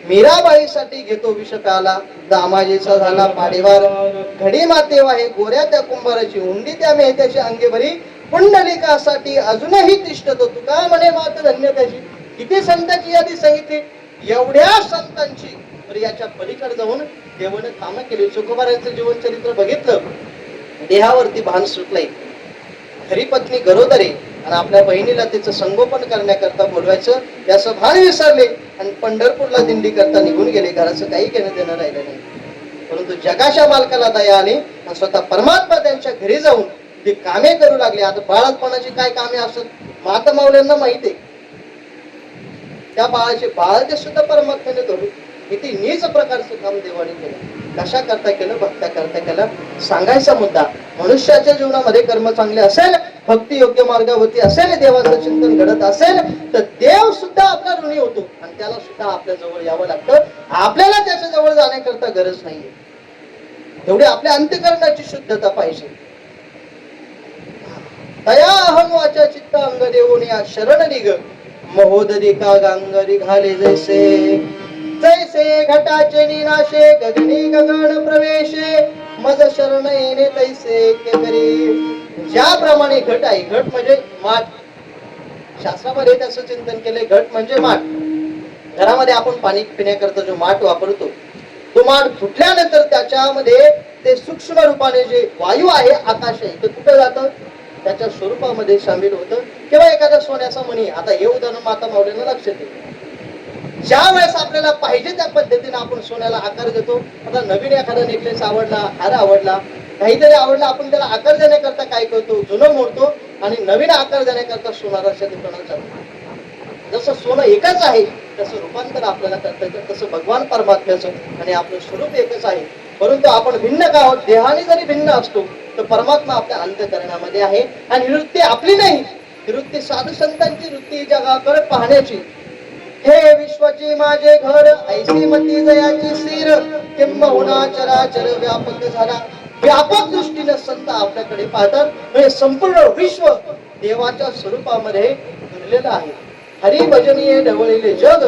मीराबाईसाठी घेतो विष प्याला, दामाजीचा झाला पाडेवार, घडी माते वाहे गोऱ्या त्या कुंभाराची, हुंडी त्या मेहत्याची अंगे भरी, पुंडलिकासाठी अजूनही तिष्ठतो तुका म्हणे मात धन्य त्याची. किती संतांची यादी सांगितली, एवढ्या संतांची. तर याच्या पलीकडे जाऊन देवानं कामं केली. तुकोबारायांचं जीवन चरित्र बघितलं, देहावरती भान सुटलंय, खरी पत्नी गरोदर आहे आणि आपल्या बहिणीला तिचं संगोपन करण्याकरता बोलवायचं याचं भान विसरले आणि पंढरपूरला दिंडी करता निघून गेले. घराचं काही घेणं देणं राहिलं नाही. परंतु जगाच्या मालकाला दया आली आणि स्वतः परमात्मा त्यांच्या घरी जाऊन ती कामे करू लागले. आता बाळातपणाची काय कामे असत माता माऊल्यांना माहिती आहे. त्या बाळाचे बाळाचे सुद्धा परमात्म्याने धरून किती नीच प्रकारचं काम देवाने केलं. कशा करता केलं, भक्ता करता केलं. सांगायचा मुद्दा, मनुष्याच्या जीवनामध्ये कर्म चांगले असेल, भक्ती योग्य मार्गावरती असेल, देवाचं चिंतन घडत असेल तर देव सुद्धा आपला ऋणी होतो आणि त्याला सुद्धा आपल्या जवळ यावं लागतं. आपल्याला त्याच्या जवळ जाण्याकरता गरज नाहीये. तेवढी आपल्या अंतःकरणाची शुद्धता पाहिजे. तया अहम वाचा चित्त अंग देवोनिया शरण निघ, महोदरी का गांगरी घाले जैसे, जैसे घटाचे निनाशे गगनी गगन प्रवेशे, मज शरण येणे तैसे के करी. ज्याप्रमाणे घट आहे, घट म्हणजे माठ, शास्त्रामध्ये त्याचं चिंतन केले. घट म्हणजे माठ. घरामध्ये आपण पाणी पिण्याकरता जो माठ वापरतो, तो माठ फुटल्यानंतर त्याच्यामध्ये ते सूक्ष्म रूपाने जे वायू आहे, आकाश आहे, ते कुठे जातं, त्याच्या स्वरूपामध्ये सामील होतं. किंवा एखादा सोन्याचा मणी. आता हे उदाहरण माता माऊलींना लक्षात येईल. ज्या वेळेस आपल्याला पाहिजे त्या पद्धतीने आपण सोन्याला आकार देतो. आता नवीन एखादा नेकलेस आवडला, हार आवडला, काहीतरी आवडला, आपण त्याला आकार देण्याकरता काय करतो, जुनं मोडतो आणि नवीन आकार देण्याकरता सोनाराच्या दुकानात जातो. जसं सोनं एकच आहे तसं रूपांतर आपल्याला करता येतं. तसं भगवान परमात्म्याचं आणि आपलं स्वरूप एकच आहे, परंतु आपण भिन्न का आहोत. देहाने जरी भिन्न असतो तर परमात्मा आपल्या अंतःकरणामध्ये आहे. आणि ही वृत्ती आपली नाही, ही वृत्ती साधू संतांची वृत्ती, जगाकडे पाहण्याची. हे विश्वाची माझे घर, ऐसी मती जयाची सिर, किंबहुना चराचर व्यापक झाला. व्यापक दृष्टीने संत आपल्याकडे पाहतात. म्हणजे संपूर्ण विश्व देवाच्या स्वरूपामध्ये भरलेलं आहे. हरी भजनीय ढवळलेले जग,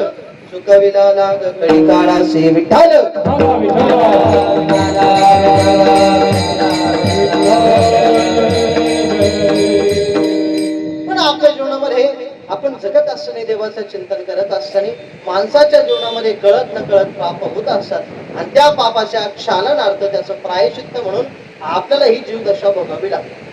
सुखविला लाग कळी काळासे विठ्ठल. पण आपल्या जीवनामध्ये आपण जगत असताना, देवाचं चिंतन करत असताना, माणसाच्या जीवनामध्ये कळत न कळत पाप होत असतात आणि त्या पापाच्या क्षालनार्थ त्याचं प्रायश्चित्त म्हणून आपल्याला ही जीवदशा भोगावी लागते.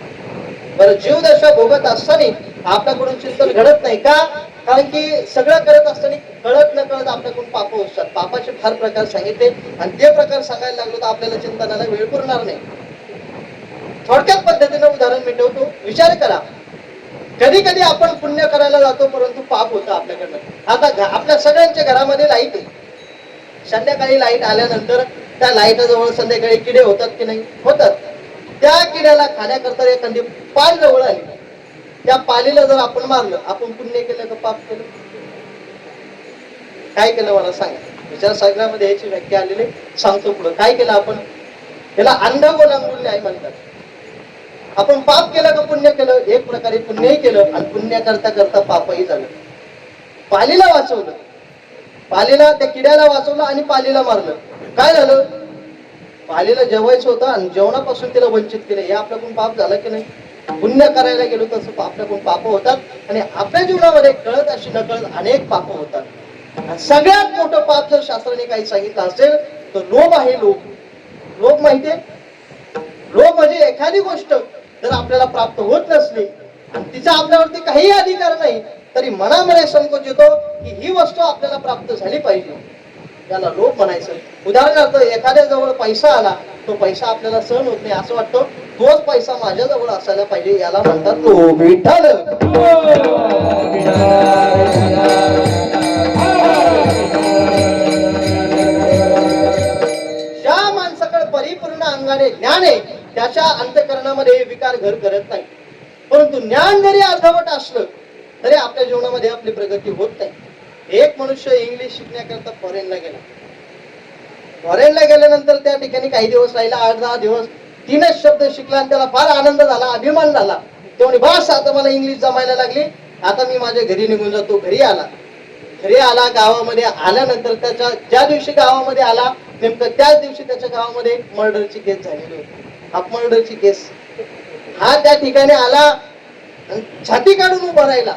बरं, जीवदशा भोगत असताना आपल्याकडून चिंतन घडत नाही का? कारण की सगळं करत असताना कळत न कळत आपल्याकडून पाप होतात. पापाचे फार प्रकार सांगितले आणि ते प्रकार सांगायला लागलो तर आपल्याला चिंतनाला वेळ पुरणार नाही. थोडक्यात पद्धतीने उदाहरण मी ठेवतो, विचार करा. कधी कधी आपण पुण्य करायला जातो परंतु पाप होतं आपल्याकडनं. आता आपल्या सगळ्यांच्या घरामध्ये लाईट आहे. संध्याकाळी लाईट आल्यानंतर त्या लाईटजवळ संध्याकाळी किडे होतात की नाही? होतात. त्या किड्याला खाण्याकरता एखादी पाल जवळ आली, त्या पालीला जर आपण मारलं, आपण पुण्य केलं का पाप केलं? काय केलं मला सांगा. विचारसागरामध्ये याची व्याख्या आलेली, सांगतो पुढे. काय केलं आपण? त्याला अंधगोलांगुल न्याय म्हणतात. आपण पाप केलं का पुण्य केलं? एक प्रकारे पुण्यही केलं आणि पुण्य करता करता पापही झालं. पालीला वाचवलं, पालीला, त्या किड्याला वाचवलं आणि पालीला मारलं. काय झालं? पालीला जेवायचं होतं आणि जेवणापासून तिला वंचित केलं. हे आपल्याकडून पाप झालं की नाही? पुण्य करायला गेलो तसं आपल्याकडून पाप होतात आणि आपल्या जीवनामध्ये कळत अशी नकळत अनेक पाप होतात. सगळ्यात मोठं पाप जर शास्त्राने काही सांगितलं असेल तर लोभ आहे. लोभ, लोभ माहितीये? लोभ म्हणजे एखादी गोष्ट जर आपल्याला प्राप्त होत नसली आणि तिचा आपल्यावरती काही अधिकार नाही तरी मनामध्ये संकोच येतो की ही वस्तू आपल्याला प्राप्त झाली पाहिजे, त्याला लोभ म्हणायचं. उदाहरणार्थ, एखाद्या जवळ पैसा आला, तो पैसा आपल्याला सहन होत नाही, असं वाटतं तोच पैसा माझ्या जवळ असायला पाहिजे, याला म्हणतात लोभ. विठ्ठल. ज्या माणसाकडे परिपूर्ण अंगाने ज्ञान आहे त्याच्या अंतःकरणामध्ये विकार घर करत नाही. परंतु ज्ञान जरी अर्धवट असलं तरी आपल्या जीवनामध्ये आपली प्रगती होत नाही. एक मनुष्य इंग्लिश शिकण्याकरता फॉरेनला गेला. फॉरेनला गेल्यानंतर त्या ठिकाणी काही दिवस राहिला, 8-10 दिवस 3च शब्द शिकला आणि त्याला फार आनंद झाला, अभिमान झाला. ते म्हणे, बस आता मला इंग्लिश जमायला लागली, आता मी माझ्या घरी निघून जातो. घरी आला घरी आला, गावामध्ये आल्यानंतर त्याच्या ज्या दिवशी गावामध्ये आला नेमकं त्याच दिवशी त्याच्या गावामध्ये एक मर्डरची केस झालेली होती, हाफ मर्डरची केस. हा त्या ठिकाणी आला आणि छाती काढून उभा राहिला,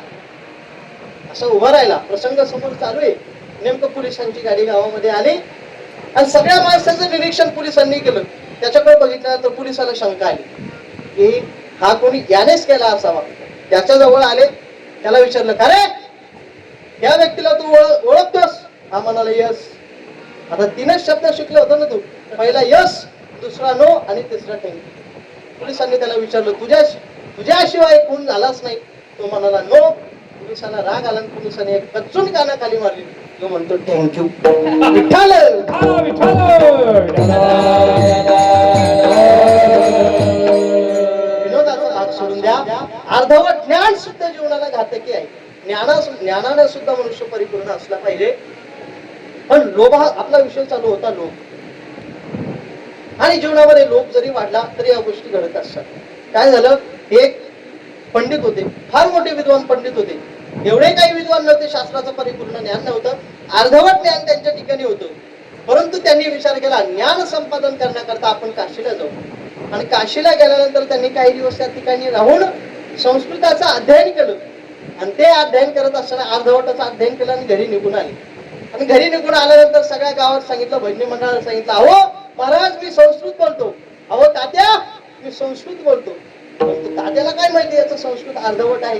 असं उभा राहिला, प्रसंग समोर चालू आहे. नेमकं पोलिसांची गाडी गावामध्ये आली आणि सगळ्या माणसाचं निरीक्षण पोलिसांनी केलं. त्याच्याकडे बघितल्यानंतर पोलिसाला शंका आली की हा कोणी यानेच केला असावा. त्याच्या जवळ आले, त्याला विचारलं, का रे या व्यक्तीला तू ओळखतोस? हा म्हणाला यस. आता 3च शब्द शिकले होता ना तू, पहिला यस, दुसरा नो आणि तिसरा थँक्यू. पोलिसांनी त्याला विचारलं, तुझ्याशिवाय खून झालाच नाही? तो म्हणाला नो. पोलिसांना राग आला, पोलिसांनी एक कच्चून कानाखाली मारली. तो म्हणतो थँक्यू. विठ्ठल विनोदाचा भाग सोडून द्या, अर्धवट ज्ञान सुद्धा जीवनाला घातकी आहे. ज्ञानाने सुद्धा मनुष्य परिपूर्ण असला पाहिजे. पण लोभ, आपला विषय चालू होता लोभ, आणि जीवनामध्ये लोभ जरी वाढला तरी या गोष्टी घडत असतात. काय झालं, एक पंडित होते, फार मोठे विद्वान पंडित होते. एवढे काही विद्वान नव्हते, शास्त्राचं परिपूर्ण ज्ञान नव्हतं, अर्धवट ज्ञान त्यांच्या ठिकाणी होतं. परंतु त्यांनी विचार केला, ज्ञान संपादन करण्याकरता आपण काशीला जाऊ. आणि काशीला गेल्यानंतर त्यांनी काही दिवस त्या ठिकाणी राहून संस्कृताचं अध्ययन केलं. आणि ते अध्ययन करत असताना अर्धवटाचं अध्ययन केलं आणि घरी निघून आले. आणि घरी निघून आल्यानंतर सगळ्या गावात सांगितलं, भजनी मंडळाला सांगितलं, अहो महाराज मी संस्कृत बोलतो, अहो तात्या मी संस्कृत बोलतो. तात्याला काय माहिती याचं संस्कृत अर्धवट आहे,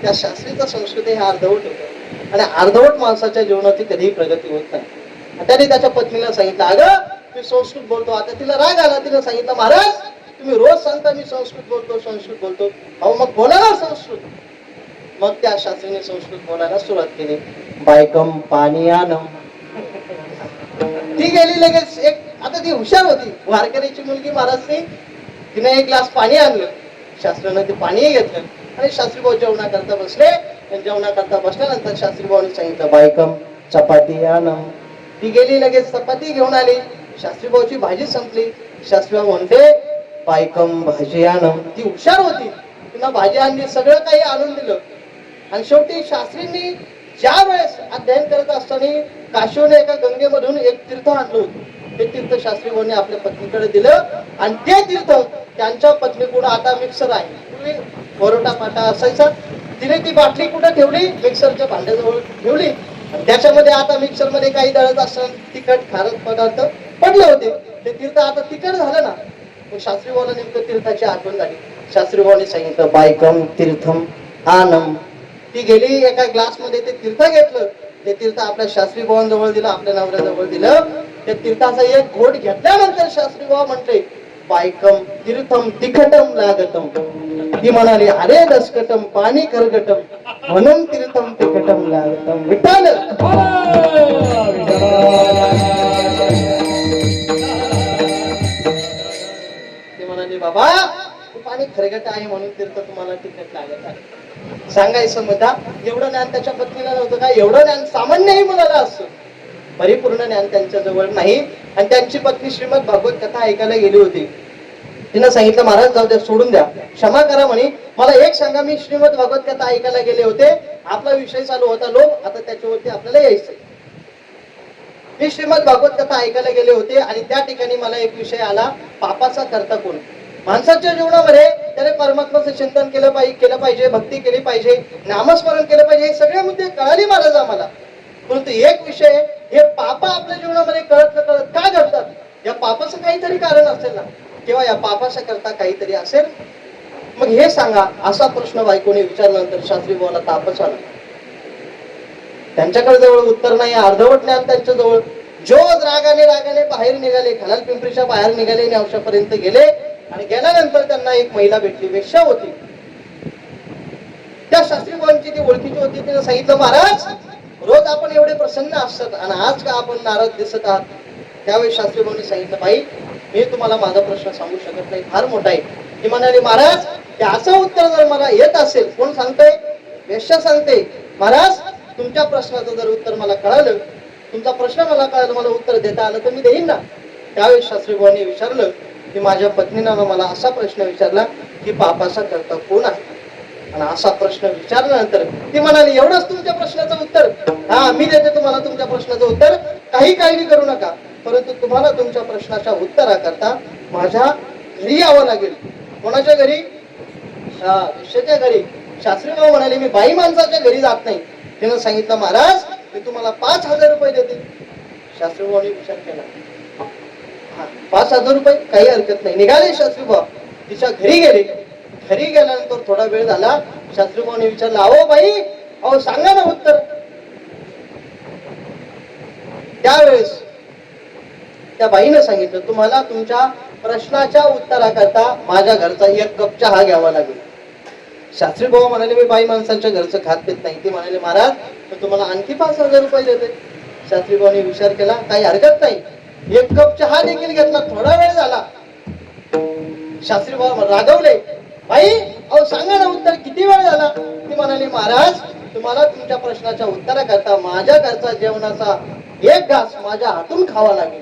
त्या शास्त्रीचं संस्कृत हे अर्धवट होतं. आणि अर्धवट माणसाच्या जीवनाची कधीही प्रगती होत नाही. त्याने त्याच्या पत्नीला सांगितलं, अगं मी संस्कृत बोलतो. आता तिला राग आला, तिला सांगितलं, महाराज तुम्ही रोज सांगता मी संस्कृत बोलतो. अहो मग बोला ना संस्कृत. मग त्या शास्त्रीने संस्कृत बोलायला सुरुवात केली. बायकम पाणी आणम. ती गेली लगेच. आता ती हुशार होती, वारकरीची मुलगी महाराजनी, तिने एक ग्लास पाणी आणलं. शास्त्रीनं ते पाणी घेतलं आणि शास्त्रीभाऊ जेवणाकरता बसले. जेवणाकरता बसल्यानंतर शास्त्रीभाऊने सांगितलं, बायकम चपाती आणम. ती गेली लगेच चपाती घेऊन आली. शास्त्रीभाऊची भाजी संपली. शास्त्रीभाऊ म्हणते, बायकम भाजी आणम. ती हुशार होती, तिला भाजी आणली, सगळं काही आणून दिलं. आणि शेवटी शास्त्रींनी ज्या वेळेस अध्ययन करत असताना काशीहून एका गंगेमधून एक तीर्थ आणलं होतं. ते तीर्थ शास्त्रीभाऊंनी आपल्या पत्नीकडे दिलं. आणि ते तीर्थ त्यांच्या पत्नीकडून, आता मिक्सर आहे, पूर्वी परोटा पाटा असायचा, तिने ती बाटली कुठे ठेवली, मिक्सरच्या भांड्याजवळ ठेवली. आणि त्याच्यामध्ये आता मिक्सर मध्ये काही दळत असताना तिखट खारट पदार्थ पडले होते. ते तीर्थ आता तिखट झालं ना. मग शास्त्रीभाऊला नेमकं तीर्थाची आठवण झाली. शास्त्रीभाऊने सांगितलं, बायकम तीर्थम आनम. ती गेली, एका ग्लास मध्ये ते तीर्थ घेतलं. ते तीर्थ आपल्या शास्त्रीभावांजवळ दिलं, आपल्या नवऱ्याजवळ दिलं. त्या तीर्थाचा एक घोट घेतल्यानंतर शास्त्रीभाव म्हटले, बायकम तीर्थम तिखटम लागतम. ती म्हणाली, अरे दसकटम पाणी खरगटम, म्हणून तीर्थम तिखटम लागतम. विठ्ठल ती म्हणाली, बाबा पाणी खरगट आहे म्हणून तीर्थ तुम्हाला तिखट लागत आहे. सांगायचं मुद्दा, एवढं ज्ञान त्याच्या पत्नीला नव्हतं का? एवढं ज्ञान सामान्यही मुलाला असतं, परिपूर्ण ज्ञान त्यांच्या जवळ नाही. आणि त्यांची पत्नी श्रीमद भागवत कथा ऐकायला गेली होती. तिनं सांगितलं, महाराज जाऊ द्या, सोडून द्या, क्षमा करा म्हणे. मला एक सांगा, मी श्रीमद भागवत कथा ऐकायला गेले होते, आपला विषय चालू होता लोभ, आता त्याच्यावरती आपल्याला यायचंय. मी श्रीमद भागवत कथा ऐकायला गेले होते आणि त्या ठिकाणी मला एक विषय आला, पापाचा कर्ता कोण. माणसाच्या जीवनामध्ये त्याने परमात्म्याचं चिंतन केलं पाहिजे, भक्ती केली पाहिजे, नामस्मरण केलं पाहिजे, हे सगळे मुद्दे कळाले महाराज आम्हाला. परंतु एक विषय, हे पाप आपल्या जीवनामध्ये कळत न कळत का घडतात? या पापाचं काहीतरी कारण असेल ना, किंवा या पापाचा करता काहीतरी असेल. मग हे सांगा, असा प्रश्न बायकोने विचारल्यानंतर शास्त्रीभावाला तापच आला. त्यांच्याकडे जवळ उत्तर नाही, अर्धवट ज्ञान त्यांच्या जवळ. जो रागाने बाहेर निघाले, खलाल पिंपरीच्या बाहेर निघाले, न्यावशापर्यंत गेले. आणि गेल्यानंतर त्यांना एक महिला भेटली, वेश्या होती. त्या शास्त्रीभावांची ती ओळखीची होती. तिने सांगितलं, महाराज रोज आपण एवढे प्रसन्न असतात आणि आज का आपण नाराज दिसत आहात? त्यावेळी शास्त्रीभावांनी सांगितलं, बाई मी तुम्हाला माझा प्रश्न सांगू शकत नाही, फार मोठा आहे. ती म्हणाली, महाराज त्याचं उत्तर जर मला येत असेल, कोण सांगतोय? वेश्या सांगते. महाराज तुमच्या प्रश्नाचं जर उत्तर मला कळालं, तुमचा प्रश्न मला कळालं, मला उत्तर देता आलं तर मी देईन ना. त्यावेळी शास्त्रीभावांनी विचारलं की माझ्या पत्नीनं मला असा प्रश्न विचारला की पापाचा कर्ता कोण आहे. आणि असा प्रश्न विचारल्यानंतर ती म्हणाली, एवढंच तुमच्या प्रश्नाचं उत्तर? हा, मी देते तुम्हाला तुमच्या प्रश्नाचं उत्तर, काही काळजी करू नका. परंतु तुम्हाला तुमच्या प्रश्नाच्या उत्तराकरता माझ्या घरी यावं लागेल. कोणाच्या घरी? शिष्याच्या घरी. शास्त्रीबाबा म्हणाले, मी बाई माणसाच्या घरी जात नाही. तिनं सांगितलं, महाराज मी तुम्हाला 5,000 रुपये देते. शास्त्रीबाबांनी विचार केला, 5,000 रुपये, काही हरकत नाही. निघाले शास्त्रीबाबा, तिच्या घरी गेले. घरी गेल्यानंतर थोडा वेळ झाला. शास्त्रीबाबांनी विचारलं, अहो बाई, अहो सांगा ना उत्तर. त्यावेळेस त्या बाईनं सांगितलं, तुम्हाला तुमच्या प्रश्नाच्या उत्तराकरता माझ्या घरचा 1 कप चहा घ्यावा लागेल. शास्त्री बाबा म्हणाले, मी बाई माणसांच्या घरचं खात पित नाही. ते म्हणाले, महाराज मी तुम्हाला आणखी 5,000 रुपये देते. शास्त्री बाबांनी विचार केला, काही हरकत नाही. 1 कप चहा देखील घेतला. थोडा वेळ झाला. शास्त्री बाबा रागवले, बाई अहो सांगा ना उत्तर, किती वेळ झाला? ती म्हणाली, महाराज तुम्हाला तुमच्या प्रश्नाच्या उत्तराकरता माझ्या घरचा जेवणाचा 1 घास माझ्या हातून खावा लागेल.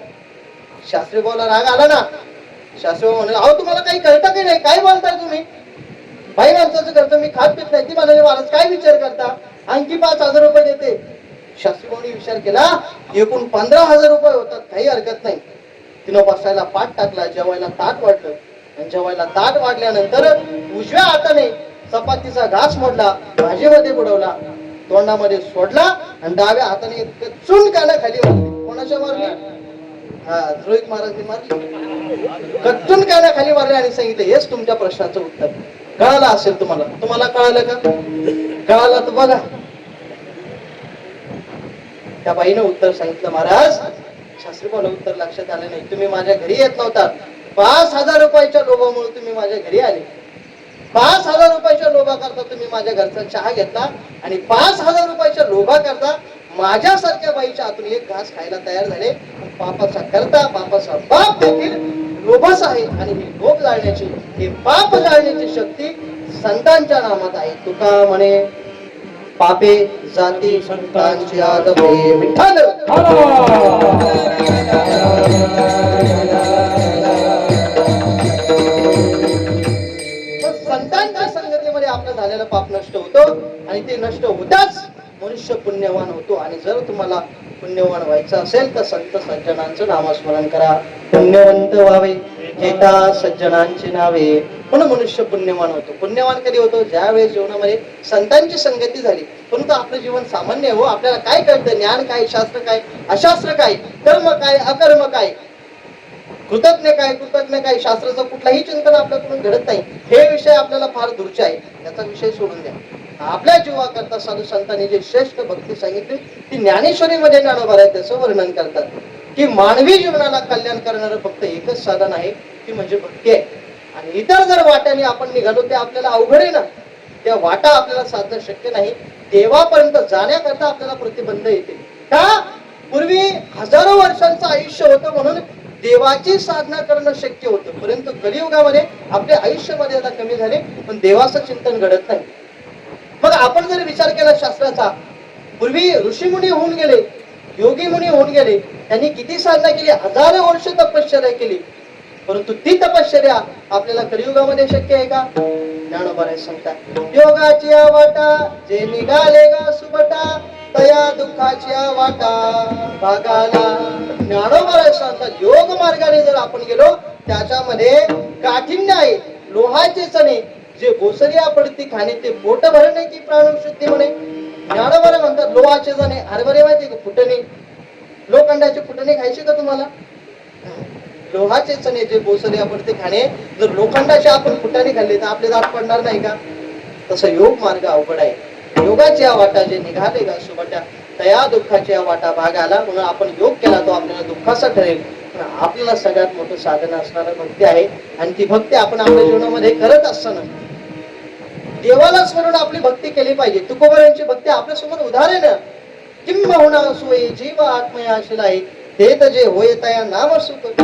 शास्त्री बाबाला राग आला ना. शास्त्री बाबा म्हणाले, अहो तुम्हाला काही कळतं की नाही, काय बोलताय तुम्ही? बाई माणसाचं करतं, मी खात पित नाही. ती म्हणाली, महाराज काय विचार करता, आणखी 5,000 रुपये देते. शास्त्री बाबांनी विचार केला, एकूण 15,000 रुपये होतात, काही हरकत नाही. तिनं बसायला पाठ टाकला, जेवायला ताट वाढलं. आणि जेवायला ताट वाढल्यानंतर उजव्या हाताने चपातीचा घास मोडला, भाजीमध्ये बुडवला, तोंडामध्ये सोडला आणि डाव्या हाताने कच्चून कानाखाली मारली. कोणाच्या मारली? रोहित महाराजने मारली. कच्चून कानाखाली मारले आणि सांगितलं, हेच तुमच्या प्रश्नाचं उत्तर. कळालं असेल तुम्हाला? तुम्हाला कळालं का? कळालं तर बघा. त्या बाईनं उत्तर सांगितलं, महाराज शास्त्रीबाला उत्तर लक्षात आलं नाही. तुम्ही माझ्या घरी येत नव्हता. 5,000 रुपयाच्या लोभामुळे तुम्ही माझ्या घरी आले. 5,000 रुपयाच्या लोभाकरता तुम्ही माझ्या घरचा चहा घेतला आणि 5,000 रुपयाच्या लोभाकरता माझ्यासारख्या बाईच्या हातून 1 घास खायला तयार झाले. पापाचा करता, पापाचा बाप देखील लोभच आहे. आणि ही लोभ जाळण्याची, ही पाप जाळण्याची शक्ती संतांच्या नामात आहे. तुका म्हणे, पापे जाती संतांची आदवे. विठ्ठल संतांच्या संगतीमध्ये आपलं झालेलं पाप नष्ट होतं आणि ते नष्ट होताच मनुष्य पुण्यवान होतो. आणि जर तुम्हाला पुण्यवान व्हायचं असेल तर संत सज्जनांचं नामस्मरण करा. पुण्यवंत व्हावे घेता सज्जनांची नावे, म्हणून मनुष्य पुण्यवान होतो. पुण्यवान कधी होतो? ज्यावेळेस जीवनामध्ये संतांची संगती झाली. परंतु आपलं जीवन सामान्य हो, आपल्याला काय कळतं? ज्ञान काय, शास्त्र काय, अशास्त्र काय, कर्म काय, अकर्म काय, कृतज्ञ काय, कृतज्ञ काय, शास्त्राचं कुठलाही चिंतन आपल्याकडून घडत नाही. हे विषय आपल्याला फार दूरचे आहे, त्याचा विषय सोडून द्या. आपल्या जीवाकरता साधू संतांनी जे श्रेष्ठ भक्ती सांगितली ती ज्ञानेश्वरीमध्ये ज्ञानोबा त्याचं वर्णन करतात की मानवी जीवनाला कल्याण करणारं फक्त एकच साधन आहे, ती म्हणजे भक्ती आहे. आणि इतर जर वाट्याने आपण निघालो ते आपल्याला अवघड आहे ना. त्या वाटा आपल्याला साधणं शक्य नाही. देवापर्यंत जाण्याकरता आपल्याला प्रतिबंध येते. का? पूर्वी हजारो वर्षांचं आयुष्य होतं म्हणून देवाची साधना करणं शक्य होतं. परंतु कलियुगामध्ये आपले आयुष्यामध्ये आता कमी झाले पण देवाचं चिंतन घडत नाही. मग आपण जर विचार केला शास्त्राचा, पूर्वी ऋषीमुनी होऊन गेले, योगी मुनी होऊन गेले, त्यांनी किती साधना केली, हजारो वर्ष तपश्चर्या केली. परंतु ती तपश्चर्या आपल्याला कलियुगामध्ये शक्य आहे का? ज्ञानोबा सांगतात, योगाची वाटा जे निघाले गा सुबटा, तया दुःखाची वाटा भागाला. ज्ञानोबा सांगतात, योग मार्गाने जर आपण गेलो त्याच्यामध्ये काठिण्य आहे. लोहाचे चणे जे भोसरिया पडती खाणे ते पोट भरणे की प्राणशुद्धी म्हणे. ज्ञानोबा म्हणतात, लोहाचे चणे, हरभरे माहिती का, फुटणे, लोखंडाचे फुटणे खायचे का तुम्हाला? लोहाचे चणे जे भोसरिया पडते खाणे, जर लोखंडाचे आपण फुटाणे खाल्ले तर आपले दात पडणार नाही का? तसं योग मार्ग अवघड आहे. योगाची वाटा जे निघाले गा सुबटा, तया दुःखाची वाटा भाग आला. म्हणून आपण योग केला तो आपल्याला दुःखाचा ठरेल. आपल्याला सगळ्यात मोठं साधन असणारं भक्ती आहे. आणि ती भक्ती आपण आपल्या जीवनामध्ये करत असताना देवाला स्मरून आपली भक्ती केली पाहिजे. तुकोबारांची भक्ती आपल्या समोर उदाहरण, किंबहुना सोयी जीव आत्मयाशील आहे, ते तर जे होय तया नाम सुख.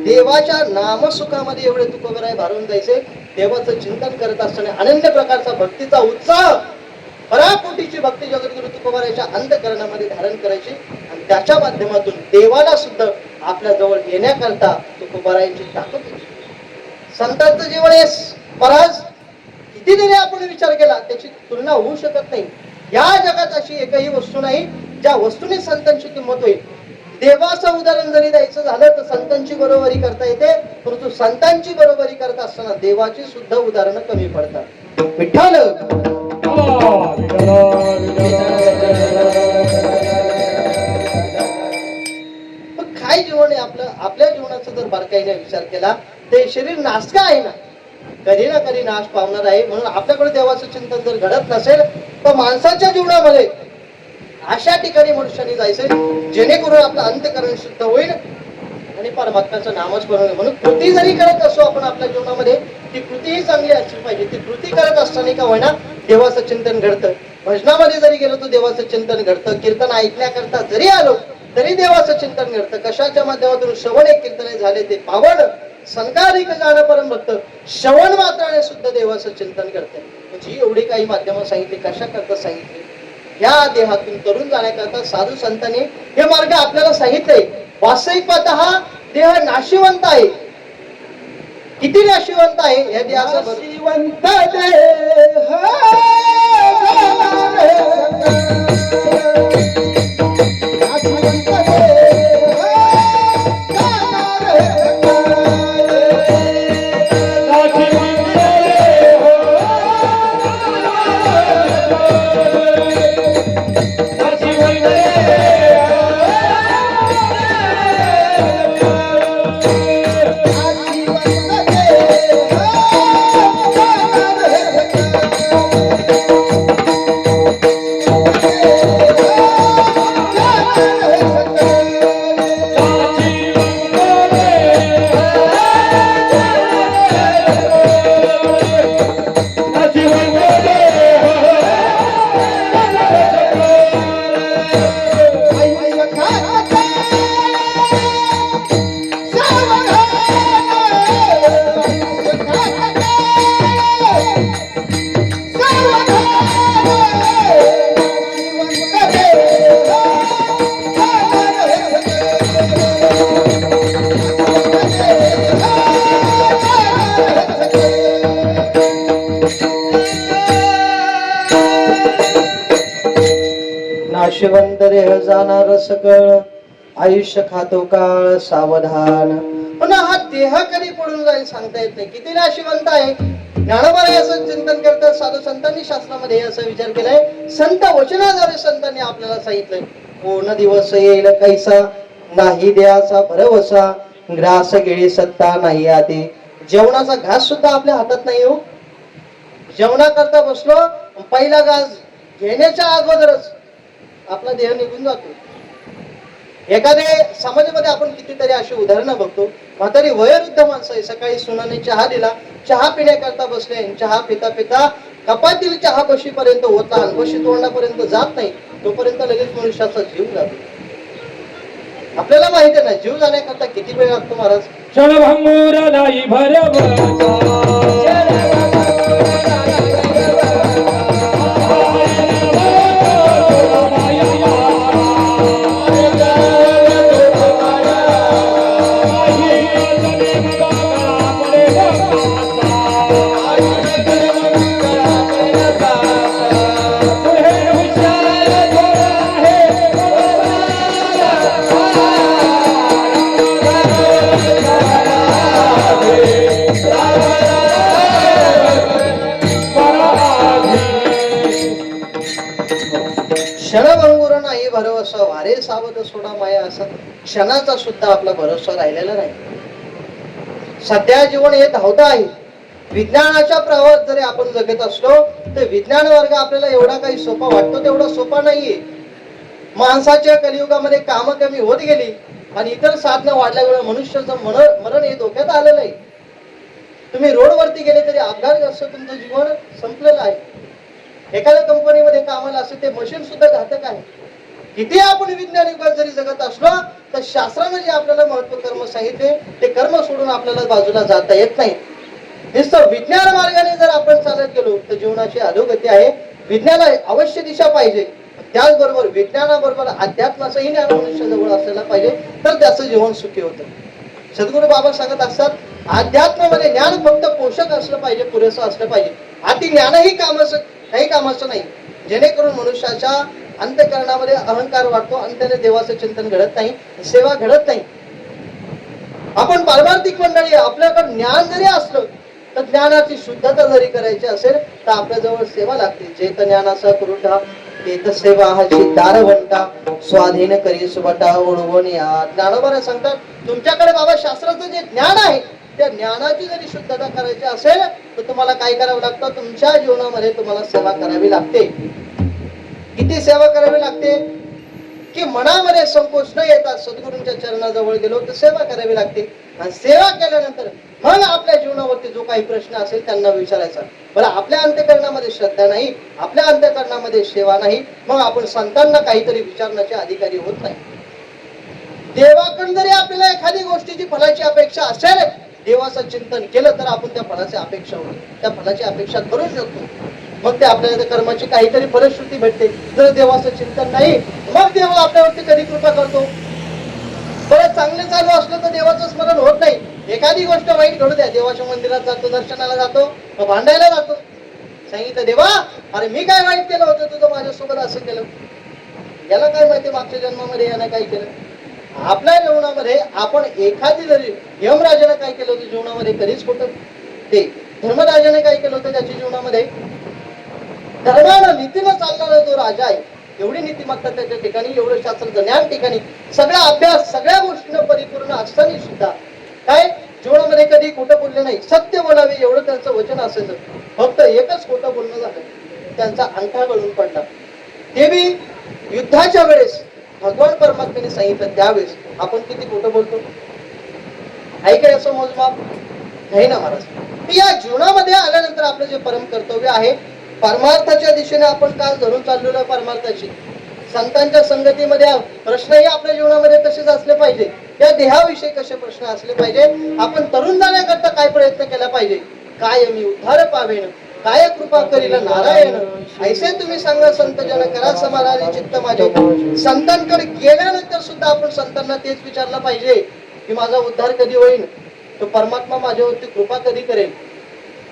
देवाच्या नामसुखामध्ये एवढे तुकोबाराय भारून जायचे. देवाचं चिंतन करत असताना अनन्य प्रकारचा भक्तीचा उत्साह, पराकोटीची भक्ती जगद्गुरु तुकोबारायच्या अंतःकरणामध्ये धारण करायची. आणि त्याच्या माध्यमातून देवाला सुद्धा आपल्या जवळ येण्याकरता तुकोबारायांची ताकद होती. संतांचं जीवन आहे पराज. किती किती जरी आपण विचार केला त्याची तुलना होऊ शकत नाही. या जगात अशी एकही वस्तू नाही ज्या वस्तूने संतांची किंमत होईल. देवाचं उदाहरण जरी द्यायचं झालं तर संतांची बरोबरी करता येते, परंतु संतांची बरोबरी करत असताना देवाची सुद्धा उदाहरणं कमी पडतात. विठ्ठल काय जीवन आहे आपलं. आपल्या जीवनाचा जर बारकाईने विचार केला ते शरीर नासका आहे ना, कधी ना कधी नाश पावणार आहे. म्हणून आपल्याकडे देवाचं चिंतन जर घडत नसेल तर माणसाच्या जीवनामध्ये अशा ठिकाणी मनुष्याने जायचं जेणेकरून आपलं अंतःकरण शुद्ध होईल आणि परमात्म्याचं नामस्मरण होईल. म्हणून कृती जरी करत असो आपण आपल्या जीवनामध्ये ती कृतीही चांगली असली पाहिजे. ती कृती करत असताना का होईना देवाचं चिंतन घडतं. भजनामध्ये जरी गेलो तर देवाचं चिंतन घडतं. कीर्तन ऐकण्याकरता जरी आलो तरी देवाचं चिंतन घडतं. कशाच्या माध्यमातून? श्रवण एक कीर्तने झाले ते पावन, संकारिक जाणं परम भक्त, श्रवण मात्राने सुद्धा देवाचं चिंतन करते. म्हणजे एवढी काही माध्यमं सांगितली. कशा करता सांगितली? या देहातून तरुण जाण्याकरता साधू संतांनी हे मार्ग आपल्याला सांगितले. वास्तविक पाहता हा देह नाशिवंत आहे. किती नाशिवंत आहे या देहाचा? नाशिवंत देह नाशिवंत देह जाणार सकळ, आयुष्य खातो काळ सावधान. पुन्हा हा देह कधी पडून जाईल सांगता येत नाही. किती नाशिवंत आहे. ज्ञानोबाराय असं चिंतन करतात. साधू संतांनी शास्त्रामध्ये असा विचार केलाय. संत वचनाद्वारे संतांनी आपल्याला सांगितलंय. पूर्ण दिवस येईल कैसा, नाही देहाचा भरवसा, ग्रास गेळी सत्ता नाही आधी. जेवणाचा घास सुद्धा आपल्या हातात नाही हो. जेवणा करता बसलो, पहिला घास घेण्याच्या अगोदरच आपला देह निघून जातो. एखादे समाजामध्ये आपण कितीतरी अशी उदाहरणं बघतो. म्हातारी वयोवृद्ध माणसं आहे. सकाळी सुनाने चहा दिला, चहा पिण्याकरता बसले. चहा पिता पिता कपातील चहा बशीपर्यंत होता, बशी तोंडापर्यंत जात नाही तोपर्यंत लगेच मनुष्याचा जीव जातो. आपल्याला माहिती आहे ना जीव जाण्याकरता किती वेळ लागतो महाराज. क्षणभंगुर नाही भरवसा, क्षणभंगुर नाही भरवसा, वारे सावध सोडा माया. असा क्षणाचा सुद्धा आपला भरोसा राहिलेला नाही. सध्या जीवन हे धावतं आहे. विज्ञानाच्या प्रवाहात जरी आपण जगत असलो तर विज्ञान वर्ग आपल्याला एवढा काही सोपा वाटतो तेवढा सोपा नाहीये. माणसाच्या कलियुगामध्ये काम कमी होत गेली आणि इतर साधनं वाढल्यामुळे मनुष्याचं मरण हे धोक्यात आलेलं आहे. तुम्ही रोडवरती गेले तरी अपघातग्रस्त तुमचं जीवन संपलेलं आहे. एखाद्या कंपनीमध्ये कामाला असेल ते मशीन सुद्धा घातक आहे. किती आपण विज्ञान युगात जरी जगत असलो तर शास्त्राने जे आपल्याला महत्व कर्म सांगितले ते कर्म सोडून आपल्याला बाजूला जाता येत नाही. नुसतं विज्ञान मार्गाने जर आपण चालत गेलो तर जीवनाची अधोगती आहे. विज्ञानाला अवश्य दिशा पाहिजे. त्याचबरोबर विज्ञानाबरोबर अध्यात्माचंही ज्ञान मनुष्याजवळ असलेला पाहिजे तर त्याचं जीवन सुखी होतं. सद्गुरू बाबा सांगत असतात अध्यात्मामध्ये ज्ञान फक्त पोषक असलं पाहिजे, पुरेसं असलं पाहिजे. अति ज्ञानही काही कामाचं नाही, जेणेकरून मनुष्याच्या अंतःकरणामध्ये अहंकार वाढतो आणि त्याने देवाचं चिंतन घडत नाही, सेवा घडत नाही. आपण पारमार्थिक मंडळी, आपल्याकडे ज्ञान जरी असलं तर ज्ञानाची शुद्धता जरी करायची असेल तर आपल्याजवळ सेवा लागते. जेत ज्ञानाचा कुरुठा तेत सेवा हाची दारवंटा स्वाधीन करी सुबटा ओढवून या. ज्ञानोबा सांगतात, तुमच्याकडे बाबा शास्त्राचं जे ज्ञान आहे त्या ज्ञानाची जरी शुद्धता करायची असेल तर तुम्हाला काय करावं लागतं, तुमच्या जीवनामध्ये तुम्हाला सेवा करावी लागते. किती सेवा करावी लागते की मनामध्ये संकोच न येता सद्गुरूंच्या चरणाजवळ गेलो तर सेवा करावी लागते. आणि सेवा केल्यानंतर मग आपल्या जीवनावरती जो काही प्रश्न असेल त्यांना विचारायचा. बरं, आपल्या अंतःकरणामध्ये श्रद्धा नाही, आपल्या अंतःकरणामध्ये सेवा नाही, मग आपण संतांना काहीतरी विचारण्याचे अधिकारी होत नाही. देवाकडून जरी आपल्याला एखादी गोष्टीची फलाची अपेक्षा असेल, देवाचं चिंतन केलं तर आपण त्या फलाची अपेक्षा होतो, त्या फलाची अपेक्षा करू शकतो. मग ते आपल्याला कर्माची काहीतरी फलश्रुती भेटते. जर देवाचं चिंतन नाही मग देव आपल्यावरती कधी कृपा करतो. बरं, चांगलं चालू असलं तर देवाचं स्मरण होत नाही. एखादी गोष्ट वाईट घडू द्या, देवाच्या मंदिरात जातो, दर्शनाला जातो, भांडायला जातो. सांगितलं, देवा अरे मी काय वाईट केलं होतं, तुझं माझ्यासोबत असं केलं. याला काय माहिती मागच्या जन्मामध्ये यानं काय केलं. आपल्या जीवनामध्ये आपण एखादी जरी यमराजाने काय केलं होतं जीवनामध्ये कधीच खोटं, ते धर्मराजाने काय केलं होतं त्याच्या जीवनामध्ये, धर्मानं नीतीनं चालणारा जो राजा आहे, एवढी नीतिमत्ता त्याच्या ठिकाणी, एवढं शास्त्राचं ज्ञान ठिकाणी, सगळा अभ्यास सगळ्या गोष्टीनं परिपूर्ण असताना सुद्धा काय जीवनामध्ये कधी खोटं बोलले नाही. सत्य बोलावे एवढं त्यांचं वचन असायचं. फक्त एकच खोटं बोलणं झालं, त्यांचा अंगठा गळून पडला. ते बी युद्धाच्या वेळेस भगवान परमात्म्याने सांगितलं त्यावेळेस. आपण किती खोटं बोलतो, ऐकाय असं मोजमाप नाही ना महाराज. या जीवनामध्ये आल्यानंतर आपलं जे परम कर्तव्य आहे, परमार्थाच्या दिशेने आपण काल धरून चाललेलो आहे. परमार्थाची संतांच्या संगतीमध्ये प्रश्नही आपल्या जीवनामध्ये तसेच असले पाहिजे. या देहाविषयी कसे प्रश्न असले पाहिजे, आपण तरुण जाण्याकरता काय प्रयत्न केला पाहिजे. काय मी उद्धार पावेन, काय कृपा करील नारायण, ऐसे तुम्ही सांगा संत जन करा समाधानी चित्त माझे. संतांकडे गेल्यानंतर सुद्धा आपण संतांना तेच विचारलं पाहिजे की माझा उद्धार कधी होईल, तो परमात्मा माझ्यावरती कृपा कधी करेल.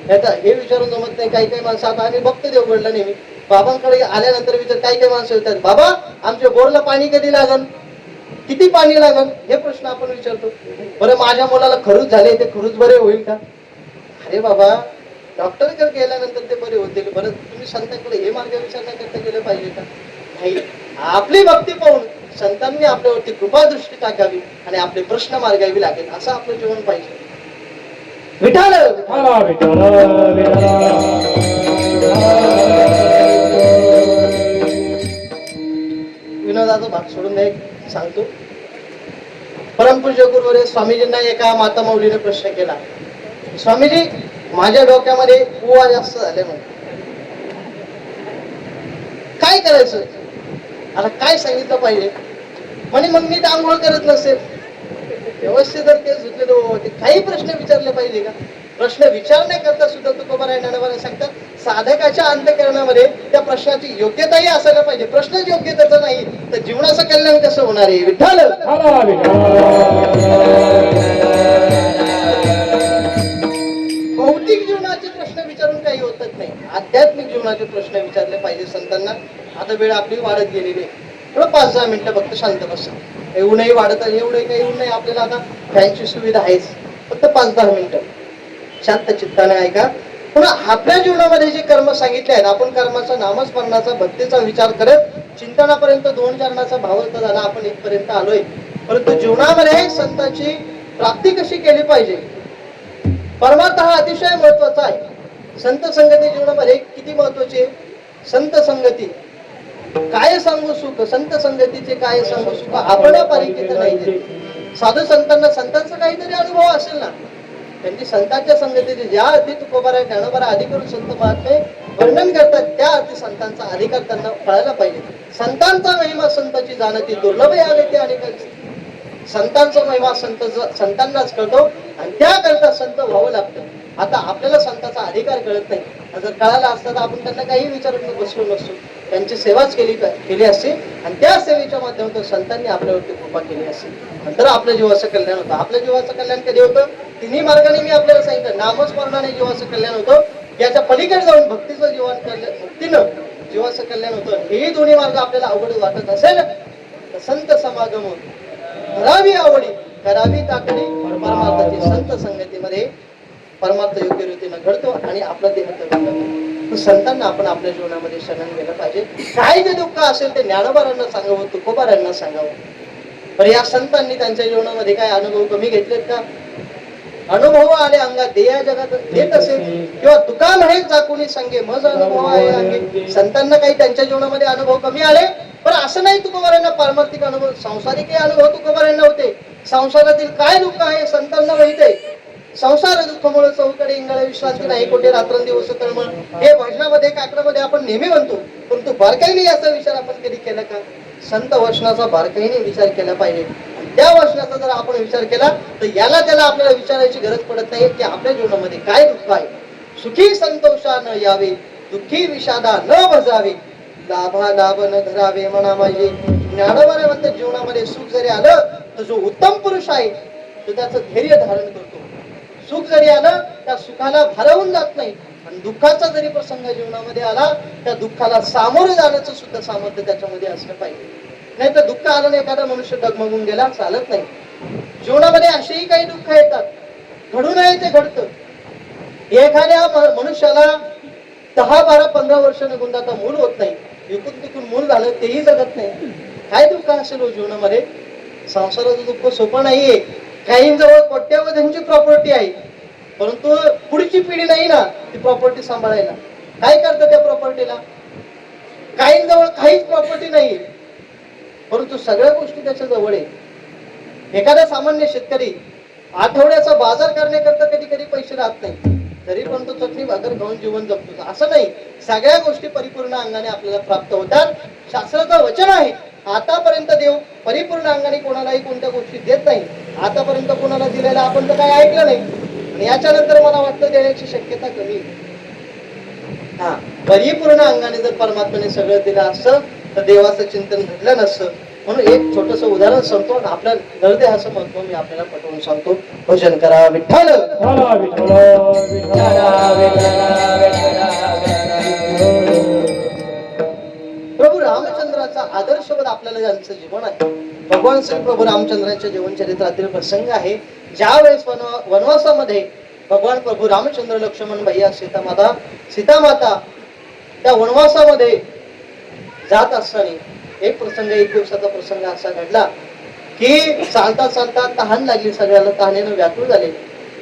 हे विचारून जमत नाही. काही काही माणसं, आता आम्ही बघतो देवगडला नेहमी, बाबांकडे आल्यानंतर विचार, काही काही माणसं विचारतात, बाबा आमच्या बोरला पाणी कधी लागल, किती पाणी लागल, हे प्रश्न आपण विचारतो. बरं, माझ्या मुलाला खरूच झाले, ते खरूच बरे होईल का. अरे बाबा, डॉक्टरकडे गेल्यानंतर ते बरे होतील. बरं, तुम्ही संतांकडे हे मार्ग विचारण्याकरता गेलं पाहिजे का. नाही, आपली भक्ती पाहून संतांनी आपल्यावरती कृपा दृष्टी टाकावी आणि आपले प्रश्न मार्गावी लागेल, असं आपलं जीवन पाहिजे. विठाल विनोदाचा भाग सोडून एक सांगतो. परमपूज्य गुरुवर्य स्वामीजींना एका माता माऊलीने प्रश्न केला, स्वामीजी माझ्या डोक्यामध्ये उवा जास्त झाले म्हणून काय करायचं. आता काय सांगितलं पाहिजे म्हणे, मग मी आंघोळ करत नसेल, व्यवस्थित जर तेच धुतले, काही प्रश्न विचारले पाहिजे का. प्रश्न विचारण्याकरता सुद्धा तुकोबा ज्ञानोबा सांगतात, साधकाच्या अंतःकरणामध्ये त्या प्रश्नाची योग्यताही असायला पाहिजे. प्रश्नच योग्यतेचा नाही तर जीवनाचं कल्याण कसं होणार आहे. विठ्ठल भौतिक जीवनाचे प्रश्न विचारून काही होतच नाही, आध्यात्मिक जीवनाचे प्रश्न विचारले पाहिजे संतांना. आता वेळ आपली वाढत गेलेली आहे, थोडं 5-10 मिनिटं फक्त शांत बसा. एवढंही वाढत, एवढं काही येऊन नाही आपल्याला. आता फॅनची सुविधा आहेच, फक्त 5-10 मिनिटं शांत चित्ताने ऐका. पुन्हा आपल्या जीवनामध्ये जे कर्म सांगितले आहेत, आपण कर्माचा, नामस्मरणाचा, भक्तीचा विचार करत चिंतनापर्यंत 2 चरणाचा भावार्थ झाला, आपण इथपर्यंत आलोय. परंतु जीवनामध्ये संतांची प्राप्ती कशी केली पाहिजे, परमार्थ हा अतिशय महत्वाचा आहे. संत संगती जीवनामध्ये किती महत्वाची आहे. संत संगती काय सांगू सुख, संत संगतीचे काय सांगू सुख, आपण परिचित नाही. साधू संतांना संतांचा काहीतरी अनुभव असेल ना, त्यांची संतांच्या संगतीचे ज्या अर्थी तुकोबा ज्ञानोबा आधी करून संत महात्मे वर्णन करतात, त्या अर्थी संतांचा अधिकार त्यांना कळायला पाहिजे. संतांचा महिमा संतांची जाणती दुर्लभ यावे ते अनेक. संतांचा महिमा संतांनाच कळतो आणि त्याकरता संत व्हावं लागतं. आता आपल्याला संतांचा अधिकार कळत नाही, जर कळाला असता तर आपण त्यांना काही विचारून बसलो नसतो, त्यांची सेवाच केली असते आणि त्या सेवेच्या माध्यमातून संतांनी आपल्यावरती कृपा केली असते. नंतर आपल्या जीवाचं कल्याण होतं. आपल्या जीवाचं कल्याण कधी होतं, तिन्ही मार्गाने मी आपल्याला सांगितलं. नामस्मरणाने जीवाचं कल्याण होतं, याच्या पलीकडे जाऊन भक्तीचं जीवन भक्तीनं जीवाचं कल्याण होतं. हेही दोन्ही मार्ग आपल्याला अवघड वाटत असेल तर संत समागम करावी आवडी, करावी ताकडी, परमार्थाची संत संगतीमध्ये परमार्थ योग्य रीतीनं घडतो आणि आपला देह तर संतांना आपण आपल्या जीवनामध्ये शरण गेलं पाहिजे. काय जे दुःख असेल ते ज्ञानोबारांना सांगावं, तुकोबारांना सांगावं. पण या संतांनी त्यांच्या जीवनामध्ये काय अनुभव कमी घेतलेत का? अनुभव आले अंगात देया जगात देत असेल किंवा तुका म्हणे जाकुनी संगे मज अनुभव आहे अंगे. संतांना काही त्यांच्या जीवनामध्ये अनुभव कमी आले, पण असं नाही तुकोबारांना पारमार्थिक अनुभव, सांसारिक अनुभव तुकोबारांना होते. संसारातील काय दुःख आहे संतांना माहित आहे. संसार दुःखमुळे चौकडे इंगळे विश्रांती नाही कोठे रात्रंदिवस तळमळ, हे भजनामध्ये काकडामध्ये आपण नेहमी म्हणतो. परंतु बारकाईने याचा विचार आपण कधी केला का? संत वचनाचा बारकाईने विचार केला पाहिजे. त्या वचनाचा जर आपण विचार केला तर याला त्याला आपल्याला विचारायची गरज पडत नाही की आपल्या जीवनामध्ये काय दुःख आहे. सुखी संतोषा न यावे, दुःखी विषादा न भजावे, लाभा लाभ न धरावे म्हणा माझे. ज्ञानोबाने म्हणतात जीवनामध्ये सुख जरी आलं तर जो उत्तम पुरुष आहे तो त्याचं धैर्य धारण करतो. सुख जरी आलं त्या सुखाला भारावून जात नाही, आणि दुःखाचा जरी प्रसंग जीवनामध्ये आला त्या दुःखाला सामोरे जाण्याचं सुद्धा सामर्थ्य त्याच्यामध्ये असलं पाहिजे. नाही तर दुःख आलं नाही एखादा मनुष्य डगमगून गेला चालत नाही. जीवनामध्ये असेही काही दुःख येतात, घडू नये ते घडतं. एखाद्या मनुष्याला 10, 12, 15 वर्ष निघून जाता मूल होत नाही, विकून तिकून मूल झालं तेही जगत नाही. काय दुःख असेल जीवनामध्ये? संसाराचं दुःख सोपं नाहीये. काहींजवळ कोट्यावधींची प्रॉपर्टी आहे, परंतु पुढची पिढी नाही ना ती प्रॉपर्टी सांभाळायला. काय करतं त्या प्रॉपर्टीला? काहींजवळ काहीच प्रॉपर्टी नाही, परंतु सगळ्या गोष्टी त्याच्या जवळ आहे. एखादा सामान्य शेतकरी आठवड्याचा बाजार करण्याकरता कधी कधी पैसे राहत नाही, तरी पण तो चटणी भाकर खाऊन जीवन जगतो. असं नाही, सगळ्या गोष्टी परिपूर्ण अंगाने आपल्याला प्राप्त होतात. शास्त्राचं वचन आहे, आतापर्यंत देव परिपूर्ण अंगाने कोणालाही कोणत्या गोष्टी देत नाही. आतापर्यंत कोणाला दिलेला आपण तर काय ऐकलं नाही, आणि याच्यानंतर मला वाटतं देण्याची शक्यता कमी. हा, परिपूर्ण अंगाने जर परमात्म्याने सगळं दिलं असतं तर देवाचं चिंतन घडलं नसतं. म्हणून एक छोटस उदाहरण सांगतो आणि आपल्या हृदयाचं महत्व मी आपल्याला पटवून सांगतो. भजन करा विठ्ठल. प्रभू रामचंद्राचा आदर्शवत आपल्याला ज्यांचं जीवन आहे, भगवान श्री प्रभू रामचंद्रांच्या जीवन चरित्रातील प्रसंग आहे. ज्या वेळेस वनवासामध्ये भगवान प्रभू रामचंद्र, लक्ष्मण, भैया, सीतामाता त्या वनवासामध्ये जात असताना एक प्रसंग, एक दिवसाचा प्रसंग असा घडला की चालता चालता तहान लागली. सगळ्याला तहानेनं व्याकुळ झाले.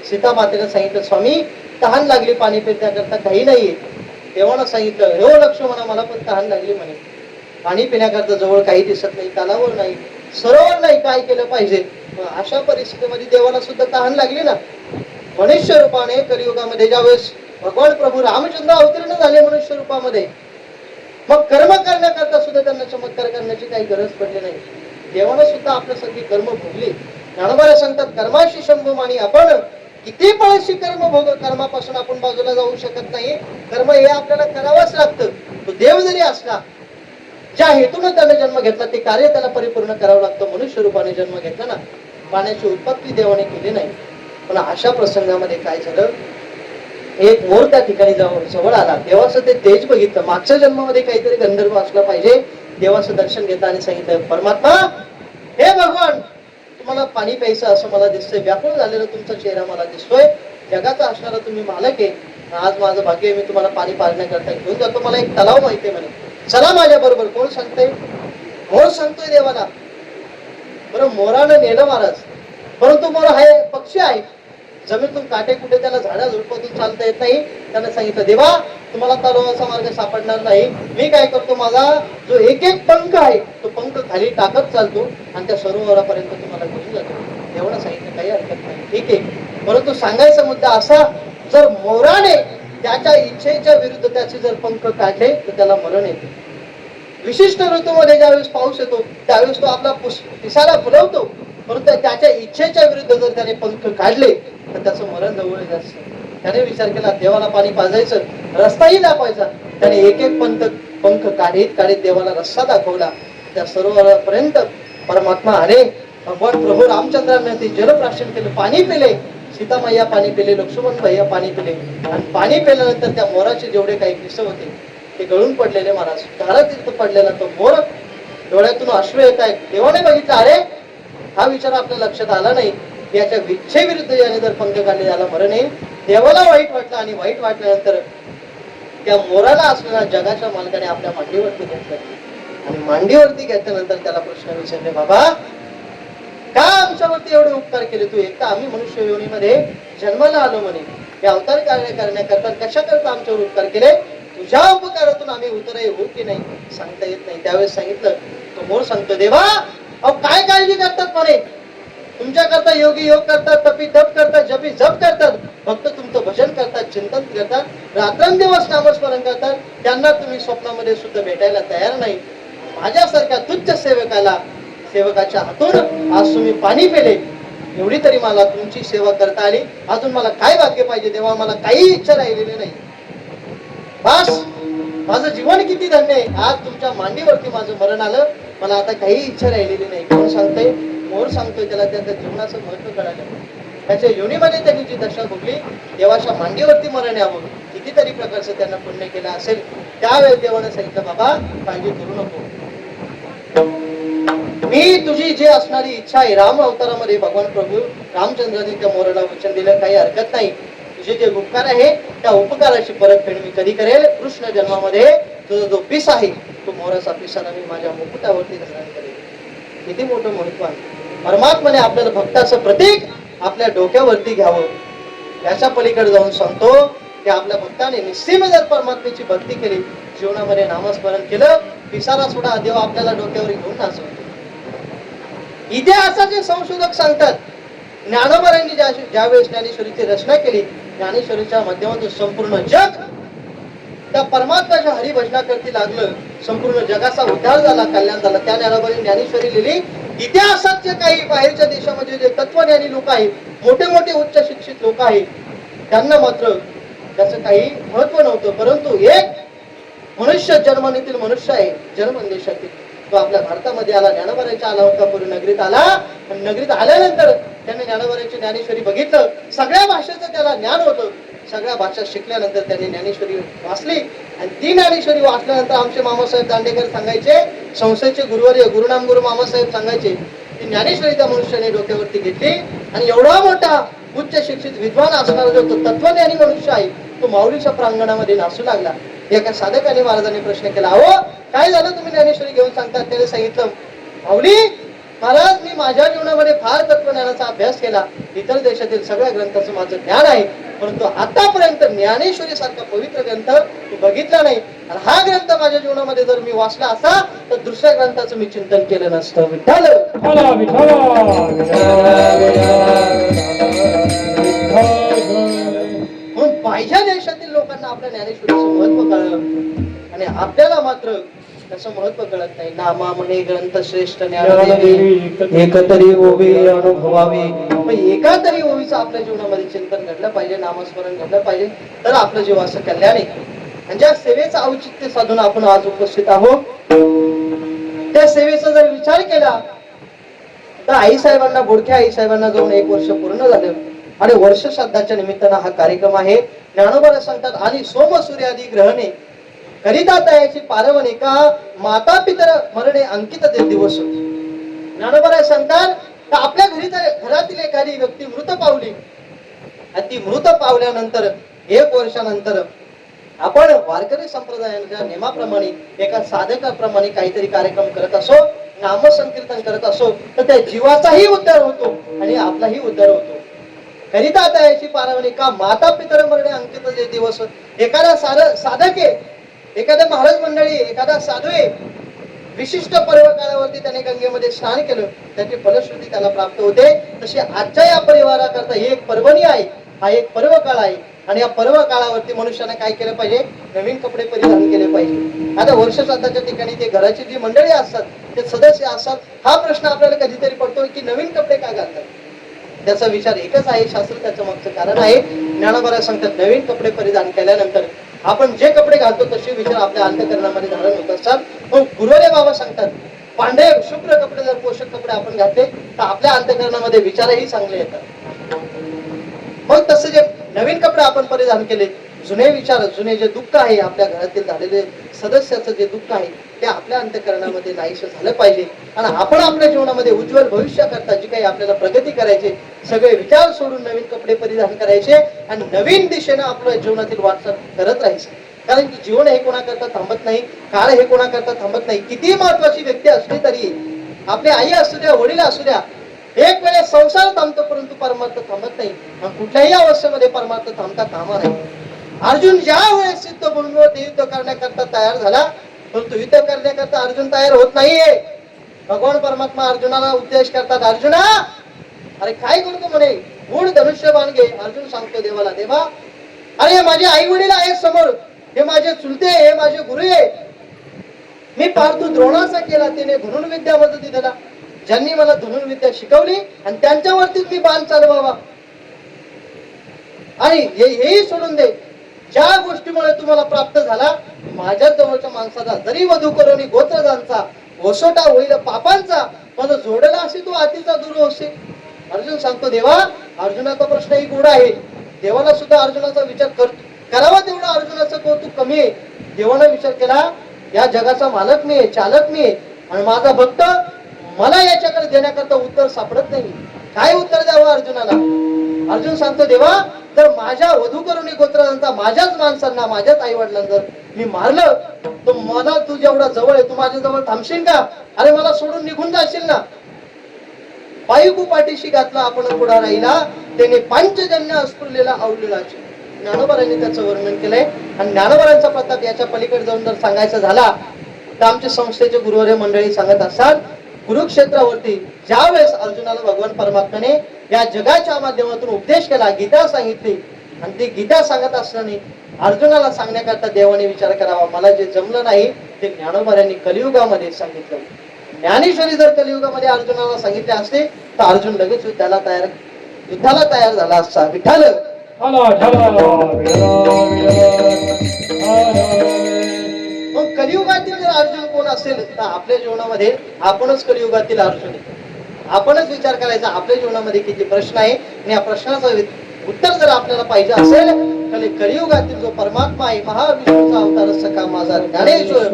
सीतामातेनं सांगितलं, स्वामी तहान लागली, पाणी पिण्याकरता काही नाहीये. देवानं सांगितलं, हो लक्ष्मणा मला पण तहान लागली म्हणे. पाणी पिण्याकरता जवळ काही दिसत नाही, तलावर नाही, सरोवर नाही, काय केलं पाहिजे? अशा परिस्थितीमध्ये देवाला सुद्धा तहान लागली ना. मनुष्य रूपाने कलियुगामध्ये ज्यावेळेस भगवान प्रभू रामचंद्र अवतीर्ण झाले मनुष्य रूपामध्ये, मग कर्म करण्याकरता सुद्धा त्यांना चमत्कार करण्याची काही गरज पडली नाही. देवानं सुद्धा आपल्यासारखी कर्म भोगली. ज्ञानोबा सांगतात, कर्माशी शंभू मानी आपण किती पळशी कर्म भोग, कर्मापासून आपण बाजूला जाऊ शकत नाही. कर्म हे आपल्याला करावंच लागतं. तो देव जरी असला, ज्या हेतून त्याने जन्म घेतला ते कार्य त्याला परिपूर्ण करावं लागतं. मनुष्य रूपाने जन्म घेतला ना, पाण्याची उत्पत्ती देवाने केली नाही. पण अशा प्रसंगामध्ये काय झालं, एक मोर त्या ठिकाणी जवळ आला. देवाचं ते तेज बघितलं. मागच्या जन्मामध्ये काहीतरी गंधर्व असला पाहिजे. देवाचं दर्शन घेता आणि सांगितलं, परमात्मा, हे भगवान, तुम्हाला पाणी प्यायचं असं मला दिसतंय, व्याकुळ झालेला तुमचा चेहरा मला दिसतोय, जगाचा असणारा तुम्ही मालक आहे. आज माझं भाग्य, मी तुम्हाला पाणी पाजण्याकरता घेऊन जातो. मला एक तलाव माहितीये म्हणे, चला माझ्या बरोबर. कोण सांगतोय? मोर सांगतोय देवाला. बरं, मोरानं नेलं महाराज, परंतु मोर हा पक्षी आहे, जमीनतून काटे कुठे त्याला झाडा झुडपातून चालता येत नाही. त्यानं सांगितलं, देवा तुम्हाला तलावाचा मार्ग सापडणार नाही. मी काय करतो, माझा जो एक एक पंख आहे तो पंख खाली टाकत चालतो आणि त्या सरोवरापर्यंत तुम्हाला घेऊन जातो. देवानं सांगितलं, काही हरकत नाही, ठीक आहे. परंतु सांगायचा मुद्दा असा, जर मोराने त्याच्या इच्छेच्या विरुद्ध त्याचे जर पंख काढले तर त्याला मरण येते. विशिष्ट ऋतूमध्ये ज्यावेळेस पाऊस येतो त्यावेळेस तो आपला पिसारा फुलवतो, परंतु त्याच्या इच्छेच्या विरुद्ध जर त्याने पंख काढले तर त्याचं मरण जवळ असतं. त्याने विचार केला, देवाला पाणी पाजायचं, रस्ताही दाखवायचा. त्याने एक एक पंख काढीत काढीत देवाला रस्ता दाखवला. त्या सरोवरापर्यंत परमात्मा आले. भगवान प्रभू रामचंद्राने ते जलप्राशन केलं, पाणी पिले. सीतामाया पाणी पिले, लक्ष्मण भैया पाणी पिले आणि पाणी पिल्यानंतर त्या मोराचे जेवढे काही केस होते ते गळून पडलेले महाराज. घरात तिथं पडलेला तो मोर, डोळ्यातून अश्रू येत आहेत. देवाने बघितलं, अरे हा विचार आपल्या लक्षात आला नाही, याच्या विच्छेविरुद्ध याने जर पंख काढले याला मरण येईल. देवाला वाईट वाटलं आणि वाईट वाटल्यानंतर त्या मोराला असलेल्या जगाच्या मालकाने आपल्या मांडीवरती घेतलं आणि मांडीवरती घेतल्यानंतर त्याला प्रश्न विचारले, बाबा का आमच्यावरती एवढे उपकार केले तू? एकदा आम्ही मनुष्य योनीमध्ये जन्माला आलो म्हणे, हे अवतार कार्य करण्याकरता कशा करता आमच्यावर उपकार केले? तुझ्या उपकारातून आम्ही उतरही होऊ की नाही सांगता येत नाही. त्यावेळेस सांगितलं, तो मोर सांगतो, देवा अहो काय काळजी करतात म्हणे, तुमच्याकरता योगी योग करतात, तपी तप करतात, जपी जप करतात, फक्त तुमचं भजन करतात, चिंतन करतात, रात्रंदिवस नामस्मरण करतात, त्यांना तुम्ही स्वप्नामध्ये सुद्धा भेटायला तयार नाही. माझ्यासारख्या तुच्छ सेवकाच्या हातून आज तुम्ही पाणी पेले, एवढी तरी मला तुमची सेवा करता आली. अजून मला काय भाग्य पाहिजे देवा? मला काही इच्छा राहिलेली नाही. बस माझं जीवन किती धन्य आहे. आज तुमच्या मांडीवरती माझं मरण आलं, मला आता काही इच्छा राहिलेली नाही. कोण सांगतोय? मोर सांगतोय. त्याला त्याच्या जीवनाचं महत्व कळालं. त्याच्या योनीमध्ये त्यांनी जी दशा भोगली, देवाच्या मांडीवरती मरण यावं, कितीतरी प्रकारचं त्यांना पुण्य केलं असेल. त्यावेळेस देवाने सांगितलं, बाबा काळजी करू नको, मी तुझी जी असणारी इच्छा आहे, राम अवतारामध्ये भगवान प्रभू रामचंद्राने त्या मोराला वचन दिलं, काही हरकत नाही, तुझे जे उपकार आहे त्या उपकाराची परतफेड मी कधी करेल? कृष्ण जन्मामध्ये तुझा जो पिस आहे तो मोराचा पिसाला मी माझ्या मुकुटावरती धारण करेल. किती मोठं महत्व आहे. परमात्माने आपल्याला भक्ताचं प्रतीक आपल्या डोक्यावरती घ्यावं. याच्या पलीकडे जाऊन सांगतो की आपल्या भक्ताने निस्सीम जर परमात्म्याची भक्ती केली, जीवनामध्ये नामस्मरण केलं, पिसारा सुद्धा देव आपल्याला डोक्यावर घेऊन नाचवतो. इतिहासाचे संशोधक सांगतात, ज्ञानोबारांनी ज्यावेळेस ज्ञानेश्वरीची रचना केली, ज्ञानेश्वरीच्या माध्यमातून संपूर्ण जग त्या परमात्म्याच्या हरिभजनाकरती लागलं, संपूर्ण जगाचा उद्धार झाला, कल्याण झाला. त्या ज्ञानोबांनी ज्ञानेश्वरी लिहिली. इतिहासाचे काही बाहेरच्या देशामध्ये जे तत्वज्ञानी लोक आहेत, मोठे मोठे उच्च शिक्षित लोक आहेत, त्यांना मात्र त्याचं काही महत्व नव्हतं. परंतु एक मनुष्य जर्मनीतील मनुष्य आहे, जर्मन देशातील, तो आपल्या भारतामध्ये आला, ज्ञानोबारांच्या अलंकापुरी नगरीत आला. आणि नगरीत आल्यानंतर त्याने ज्ञानोबारांची ज्ञानेश्वरी बघितलं. सगळ्या भाषेचं त्याला ज्ञान होतं. सगळ्या भाषा शिकल्यानंतर त्याने ज्ञानेश्वरी वाचली आणि ती ज्ञानेश्वरी वाचल्यानंतर आमचे मामासाहेब दांडेकर सांगायचे, संस्थेचे गुरुवर्य गुरुनाम गुरु मामासाहेब सांगायचे, ती ज्ञानेश्वरी त्या मनुष्याने डोक्यावरती घेतली आणि एवढा मोठा उच्च शिक्षित विद्वान असणारा जो तत्वज्ञानी मनुष्य आहे तो माऊलीच्या प्रांगणामध्ये नाचू लागला. एका साधकाने महाराजांनी प्रश्न केला, अहो काय झालं तुम्ही ज्ञानेश्वरी घेऊन सांगतात? त्याने सांगितलं, माऊली महाराज, मी माझ्या जीवनामध्ये फार तत्वज्ञानाचा अभ्यास केला, इतर देशातील सगळ्या ग्रंथाचं माझं ज्ञान आहे, परंतु आतापर्यंत ज्ञानेश्वरी सारखा पवित्र ग्रंथ मी बघितला नाही. आणि हा ग्रंथ माझ्या जीवनामध्ये जर मी वाचला असता तर दुसऱ्या ग्रंथाचं मी चिंतन केलं नसतं. विठ्ठल म्हणून पाहिजे देशातील लोकांना आपल्या ज्ञानेश्वरीचं महत्व कळलं आणि आपल्याला मात्र त्याचं महत्व कळत नाही. नामा म्हणे ग्रंथ श्रेष्ठ ज्ञानदेवी, एकतरी ओवी अनुभवावी. एका तरी ओवीचं आपल्या जीवनामध्ये चिंतन घडलं पाहिजे, नामस्मरण घडलं पाहिजे, तर आपलं जीवाचं कल्याण आहे. आणि ज्या सेवेचं औचित्य साधून आपण आज उपस्थित आहोत, त्या सेवेचा जर विचार केला तर आईसाहेबांना, बोडख्या आईसाहेबांना जाऊन 1 वर्ष पूर्ण झालं आणि वर्ष श्राद्धाच्या निमित्तानं हा कार्यक्रम आहे. ज्ञानोबा सांगतात, आणि सोम सूर्यादी ग्रहणे करिता तयाची पारवणे का माता पितर मरणे अंकित ते दिवस. ज्ञानोबा सांगतात तर आपल्या घरातील एखादी व्यक्ती मृत पावली आणि ती मृत पावल्यानंतर 1 वर्षानंतर आपण वारकरी संप्रदायाच्या नियमाप्रमाणे एका साधकाप्रमाणे काहीतरी कार्यक्रम करत असो, नामसंकीर्तन करत असो, तर त्या जीवाचाही उद्धार होतो आणि आपलाही उद्धार होतो. करिता तयाची पारवणे का माता पितर मरणे अंकित ते दिवस. एखादा साधक आहे, एखाद्या महाराज मंडळी, एखादा साधू आहे, विशिष्ट पर्व काळावरती त्याने गंगेमध्ये स्नान केलं, त्याची फलश्रुती त्याला प्राप्त होते. तशी आजच्या या परिवाराकरता ही एक पर्वणी आहे, हा एक पर्व काळ आहे आणि या पर्व काळावरती मनुष्याने काय केलं पाहिजे? नवीन कपडे परिधान केले पाहिजे. आता वर्ष श्राद्धाच्या ठिकाणी ते घराची जी मंडळी असतात, ते सदस्य असतात, हा प्रश्न आपल्याला कधीतरी पडतो की नवीन कपडे का घालतात? त्याचा विचार एकच आहे, शास्त्र त्याचं मागचं कारण आहे. ज्ञानोबा सांगतात, नवीन कपडे परिधान केल्यानंतर आपण जे कपडे घालतो तसे विचार आपल्या अंतःकरणामध्ये धारण होत असतात. मग गुरुदेव बाबा सांगतात, पांढरे शुभ्र कपडे जर पोषक कपडे आपण घातले तर आपल्या अंतःकरणामध्ये विचारही चांगले येतात. मग तसे जे नवीन कपडे आपण परिधान केले, जुने विचार, जुने जे दुःख आहे, आपल्या घरातील झालेले सदस्याचं जे दुःख आहे ते आपल्या अंतःकरणामध्ये नाहीसं झालं पाहिजे. आणि आपण आपल्या जीवनामध्ये उज्ज्वल भविष्याकरता जी काही आपल्याला प्रगती करायची, सगळे विचार सोडून नवीन कपडे परिधान करायचे आणि नवीन दिशेनं आपल्या जीवनातील वाटचाल करत राहायचं. कारण की जीवन हे कोणाकरता थांबत नाही, काळ हे कोणाकरता थांबत नाही. किती महत्वाची व्यक्ती असली तरी, आपली आई असू द्या, वडील असू द्या, एक वेळेस संसार थांबतो परंतु परमार्थ थांबत नाही. आणि कुठल्याही अवस्थेमध्ये परमार्थ थांबता कामा नाही. अर्जुन ज्या वेळेस सिद्ध भूमीवर युद्ध करण्याकरता तयार झाला, परंतु युद्ध करण्याकरता अर्जुन तयार होत नाहीये. भगवान परमात्मा अर्जुनाला उपदेश करतात, अर्जुना अरे काय करतो म्हणे, मूळ धनुष्य बाण घे. अर्जुन सांगतो देवाला, देवा अरे माझे आई वडील आहेत समोर, हे माझे चुलते, हे माझे गुरु आहे. मी पार्थू द्रोणाचा केला, त्याने धनुर्विद्या मदती दिला, ज्यांनी मला धनुर्विद्या शिकवली आणि त्यांच्यावरतीच मी बाण चालवावा. आणि हेही सोडून दे, ज्या गोष्टीमुळे तुम्हाला प्राप्त झाला, माझ्या जवळच्या माणसाचा जरी वधू करून गोत्रजांचा वसोटा होईल पापांचा, माझं जोडला असे तू अतिचा दूर होशील. अर्जुन सांगतो, देवा अर्जुनाचा प्रश्न ही गोड आहे. देवाला सुद्धा अर्जुनाचा विचार करावा तेवढा अर्जुनाचं कौतुक कमी आहे. देवानं विचार केला, या जगाचा मालक मी आहे, चालक मी आहे, आणि माझा भक्त मला याच्याकडे देण्याकरता उत्तर सापडत नाही. काय उत्तर द्यावं अर्जुनाला? अर्जुन सांगतो, देवा जर माझ्या वधू करून गोत्रांचा, माझ्याच माणसांना, माझ्याच आई वडिलांना जर मी मारलं, तर मला तू जेवढा जवळ आहे, तू माझ्या जवळ थांबशील का? अरे मला सोडून निघून जाशील ना? पायकू पाठीशी घातला आपण पुढा राहिला, त्याने पंचजन्य अस्फुरलेला आवडलेलाचे. ज्ञानोबारांनी त्याचं वर्णन केलंय. आणि ज्ञानोबारांचा प्रताप याच्या पलीकडे जाऊन जर सांगायचं झाला तर आमच्या संस्थेचे गुरुवर्य मंडळी सांगत असतात, कुरुक्षेत्रावरती ज्या वेळेस अर्जुनाला भगवान परमात्म्याने या जगाच्या माध्यमातून उपदेश केला, गीता सांगितली, आणि ती गीता सांगत असताना अर्जुनाला सांगण्याकरता देवाने विचार करावा, मला जे जमलं नाही ते ज्ञानोबारांनी कलियुगामध्ये सांगितलं. ज्ञानेश्वरी जर कलियुगामध्ये अर्जुनाला सांगितले असते तर अर्जुन लगेच युद्धाला तयार झाला असता. विठ्ठल मग कलियुगातील जर अर्जुन कोण असेल तर आपल्या जीवनामध्ये आपणच कलियुगातील अर्जुन आहे. आपणच विचार करायचा, आपल्या जीवनामध्ये किती प्रश्न आहे, आणि या प्रश्नाचं उत्तर जर आपल्याला पाहिजे असेल तर कलियुगातील जो परमात्मा आहे, महाविष्णूचा अवतार सखा माझा ज्ञानेश्वर,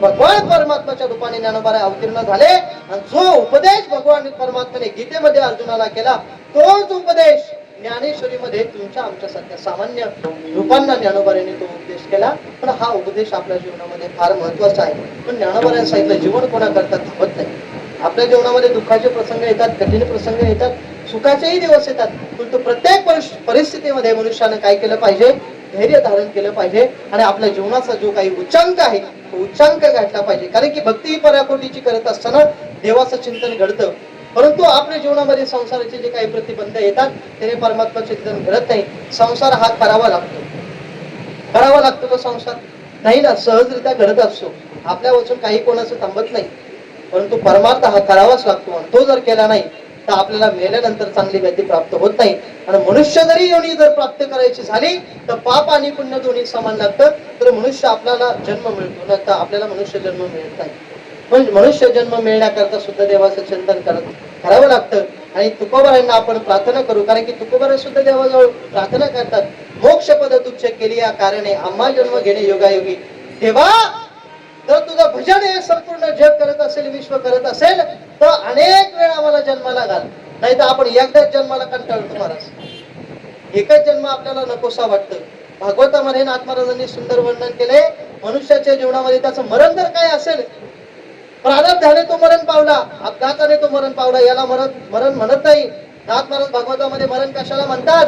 भगवान परमात्माच्या रूपाने ज्ञानोबा अवतीर्ण झाले. आणि जो उपदेश भगवान परमात्म्याने गीतेमध्ये अर्जुनाला केला, तोच उपदेश ज्ञानेश्वरीमध्ये तुमच्या आमच्यासारख्या सामान्य रूपांना ज्ञानोबारांनी तो उपदेश केला. पण हा उपदेश आपल्या जीवनामध्ये फार महत्वाचा आहे. पण ज्ञानोबारांनी सांगितलं, जीवन कोणाकरता थांबत नाही. आपल्या जीवनामध्ये दुःखाचे प्रसंग येतात, कठीण प्रसंग येतात, सुखाचेही दिवस येतात, परंतु प्रत्येक परिस्थितीमध्ये मनुष्याने काय केलं पाहिजे? धैर्य धारण केलं पाहिजे. आणि आपल्या जीवनाचा जो काही उच्चांक आहे तो उच्चांक गाठला पाहिजे. कारण की भक्ती ही पराकोटीची करत असताना देवाचं चिंतन घडतं, परंतु आपल्या जीवनामध्ये संसाराचे जे काही प्रतिबंध येतात त्याने परमात्मा चिंतन घडत नाही. संसार हा करावा लागतो तो संसार नाही ना, सहजरित्या घडत असतो. आपल्या वाचून काही कोणाचं थांबत नाही, परंतु परमार्थ हा करावाच लागतो. आणि तो जर केला नाही तर आपल्याला मेल्यानंतर चांगली गती प्राप्त होत नाही. आणि मनुष्य जरी योनी जर प्राप्त करायची झाली तर पाप आणि पुण्य दोन्ही समान लागतं. तर मनुष्य आपल्याला जन्म मिळतो ना, तर आपल्याला मनुष्य जन्म मिळत नाही. पण मनुष्य जन्म मिळण्याकरता सुद्धा देवाचं चिंतन करावं लागतं. आणि तुकोबारांना आपण प्रार्थना करू, कारण की तुकोबार सुद्धा देवाजवळ प्रार्थना करतात, मोक्ष पद तुच्छ केली या कारणे आम्हा जन्म घेणे योगायोगी. देवा जर तुझं भजन हे संपूर्ण जग करत असेल, विश्व करत असेल, तर अनेक वेळा आम्हाला जन्माला घाल, नाही तर आपण एकदाच जन्माला कंटाळतो महाराज. एकच जन्म आपल्याला नकोसा वाटतं. भागवतामध्ये नाथ महाराजांनी सुंदर वर्णन केले, मनुष्याच्या जीवनामध्ये त्याचं मरण जर काय असेल, प्रारब्धाने तो मरण पावला, अपघाताने तो मरण पावला, याला मरण म्हणत नाही. नाथ महाराज भागवतामध्ये मरण कशाला म्हणतात?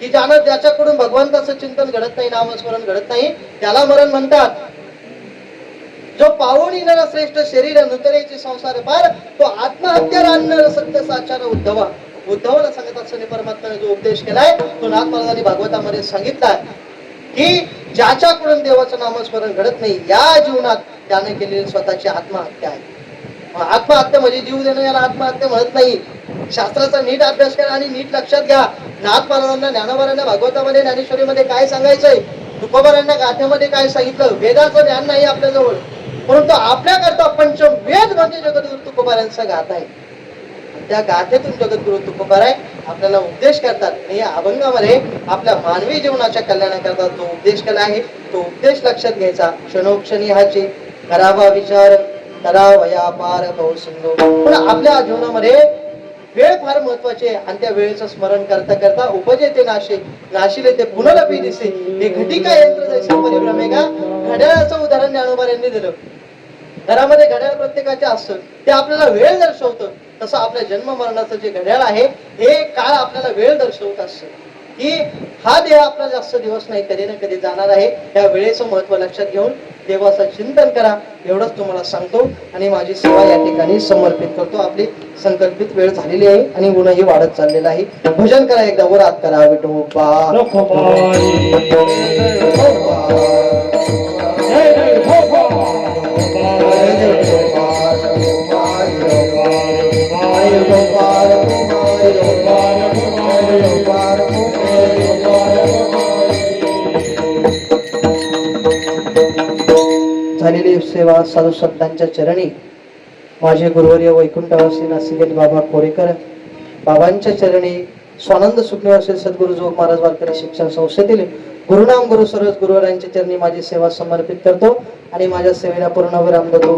की ज्याच्याकडून भगवंताचं चिंतन घडत नाही, नामस्मरण घडत नाही, त्याला मरण म्हणतात. जो पावणी नर श्रेष्ठ शरीर नूतनेचे संसार पार, तो आत्महत्या राहणार सत्य साचार उद्धवाला सांगत असताना परमात्म्याने जो उपदेश केलाय तो नाथ महाराजांनी भागवतामध्ये सांगितलाय की ज्याच्याकडून देवाचं नामस्मरण घडत नाही, या जीवनात त्याने केलेली स्वतःची आत्महत्या आहे. आत्महत्या म्हणजे जीव देणं, याला आत्महत्या म्हणत नाही. शास्त्राचा नीट अभ्यास करा आणि नीट लक्षात घ्या. नाथ महाराजांना, ज्ञानोबारांना भागवतामध्ये, ज्ञानेश्वरीमध्ये काय सांगायचंय, तुकोबारांना गाथेमध्ये काय सांगितलं. वेदाचं ज्ञान नाही आपल्याजवळ, परंतु आपल्याकरता पंचम वेद म्हणजे जगद्गुरु तुकोबारांचा गाथा आहे. त्या गाथेतून जगद्गुरु तुकोबार आहे आपल्याला उपदेश करतात आणि या अभंगामध्ये आपल्या मानवी जीवनाच्या कल्याणाकरता जो उपदेश केला आहे तो उपदेश लक्षात घ्यायचा. क्षणोक्षणी हाचे करावा विचार, करावया पार भवसिंधू. पण आपल्या जीवनामध्ये वेळ फार महत्वाची आहे आणि त्या वेळेचं स्मरण करता करता उपजे ते नाशे, नाशिले ते पुनरपी दिसे. हे घटिका यंत्र जैसे परिभ्रमे का. घड्याळाचं उदाहरण ज्ञानोबा यांनी दिलं. घरामध्ये घड्याळ प्रत्येकाचे असतं, ते आपल्याला वेळ दर्शवतं. तसं आपल्या जन्म मरणाचं जे घड्याळ आहे हे काळ आपल्याला वेळ दर्शवत असतं की हा देह आपला जास्त दिवस नाही, कधी ना कधी जाणार आहे. या वेळेचं महत्व लक्षात घेऊन देवाचं चिंतन करा एवढंच तुम्हाला सांगतो आणि माझी सेवा या ठिकाणी समर्पित करतो. आपली संकल्पित वेळ झालेली आहे आणि गुणही वाढत चाललेला आहे. भजन करा, एकदा वर हात करा. विठोबा झालेली सेवा साधू संतांच्या चरणी माझे गुरुवर्य वैकुंठवासी नासिकेत बाबा कोरेकर बाबांच्या चरणी स्वानंद सुखनिवासी सद्गुरु जोग महाराज वारकरी शिक्षण संस्थेतील गुरुनाम गुरु सरस गुरुवरांच्या चरणी माझी सेवा समर्पित करतो आणि माझ्या सेवेला पूर्ण विराम देतो.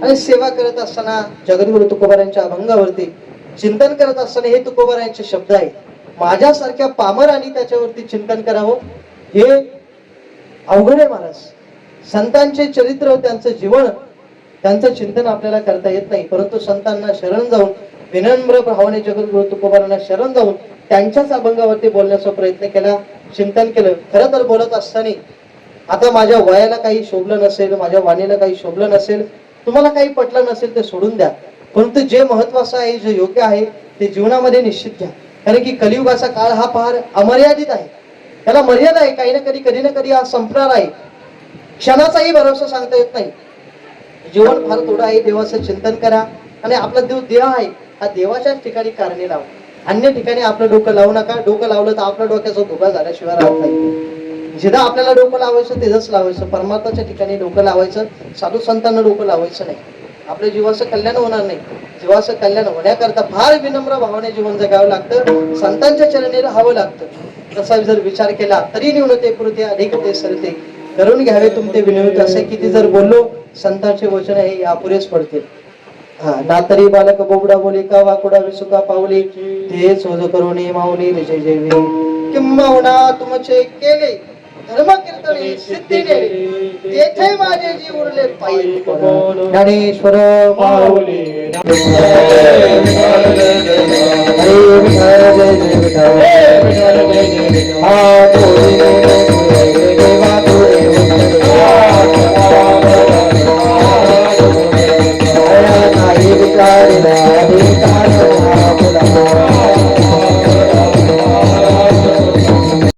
आणि सेवा करत असताना जगद्गुरु तुकोबारांच्या अभंगावरती चिंतन करत असताना हे तुकोबारांचे शब्द आहे. माझ्यासारख्या पामरांनी त्याच्यावरती चिंतन करावं हे अवघड आहे महाराज. संतांचे चरित्र, त्यांचं जीवन, त्यांचं चिंतन आपल्याला करता येत नाही, परंतु संतांना शरण जाऊन विनम्र भावाने जगद्गुरु तुकोबारांना शरण जाऊन त्यांच्याच अभंगावरती बोलण्याचा प्रयत्न केला, चिंतन केलं. खरं तर बोलत असताना आता माझ्या वयाला काही शोभलं नसेल, माझ्या वाणीला काही शोभलं नसेल, तुम्हाला काही पटलं नसेल ते सोडून द्या, परंतु जे महत्वाचं आहे, जे योग्य आहे ते जीवनामध्ये निश्चित घ्या. कारण की कलियुगाचा काळ हा फार अमर्यादित आहे, त्याला मर्यादा आहे. काही ना कधी ना कधी हा संपणार आहे. क्षणाचाही भरोसा सांगता येत नाही. जीवन फार थोडं आहे. देवाचं चिंतन करा आणि आपला देव आहे हा देवाच्याच ठिकाणी कारणे लावा, अन्य ठिकाणी आपलं डोकं लावू नका. डोकं लावलं तर आपल्या डोक्याचा धोका झाल्याशिवाय राहत नाही. जिथं आपल्याला डोकं लावायचं तिथंच लावायचं. परमात्माच्या ठिकाणी डोकं लावायचं, साधू संतांना डोकं लावायचं नाही. आपल्या जीवाचं कल्याण होणार नाही. जीवाचं कल्याण होण्याकरता फार विनम्र भावाने जीवन जगावं लागतं, संतांच्या चरणी राहावं लागतं. तसा जर विचार केला तरी न्यूनते कृते अधिक ते सरते, करून घ्यावे तुमचे विनवित. असे किती जर बोललो संतांचे वचन हे अपुरेच पडतील. ना तरी बालक बोबडा बोली का वाकुडा विसुका पावली, ते सोज करून माऊली जय जय. किंबहुना तुमचे केले धर्म कीर्तने सिद्धीने, तेथे माझे जीव उरले पायी. ज्ञानेश्वर माऊली विचार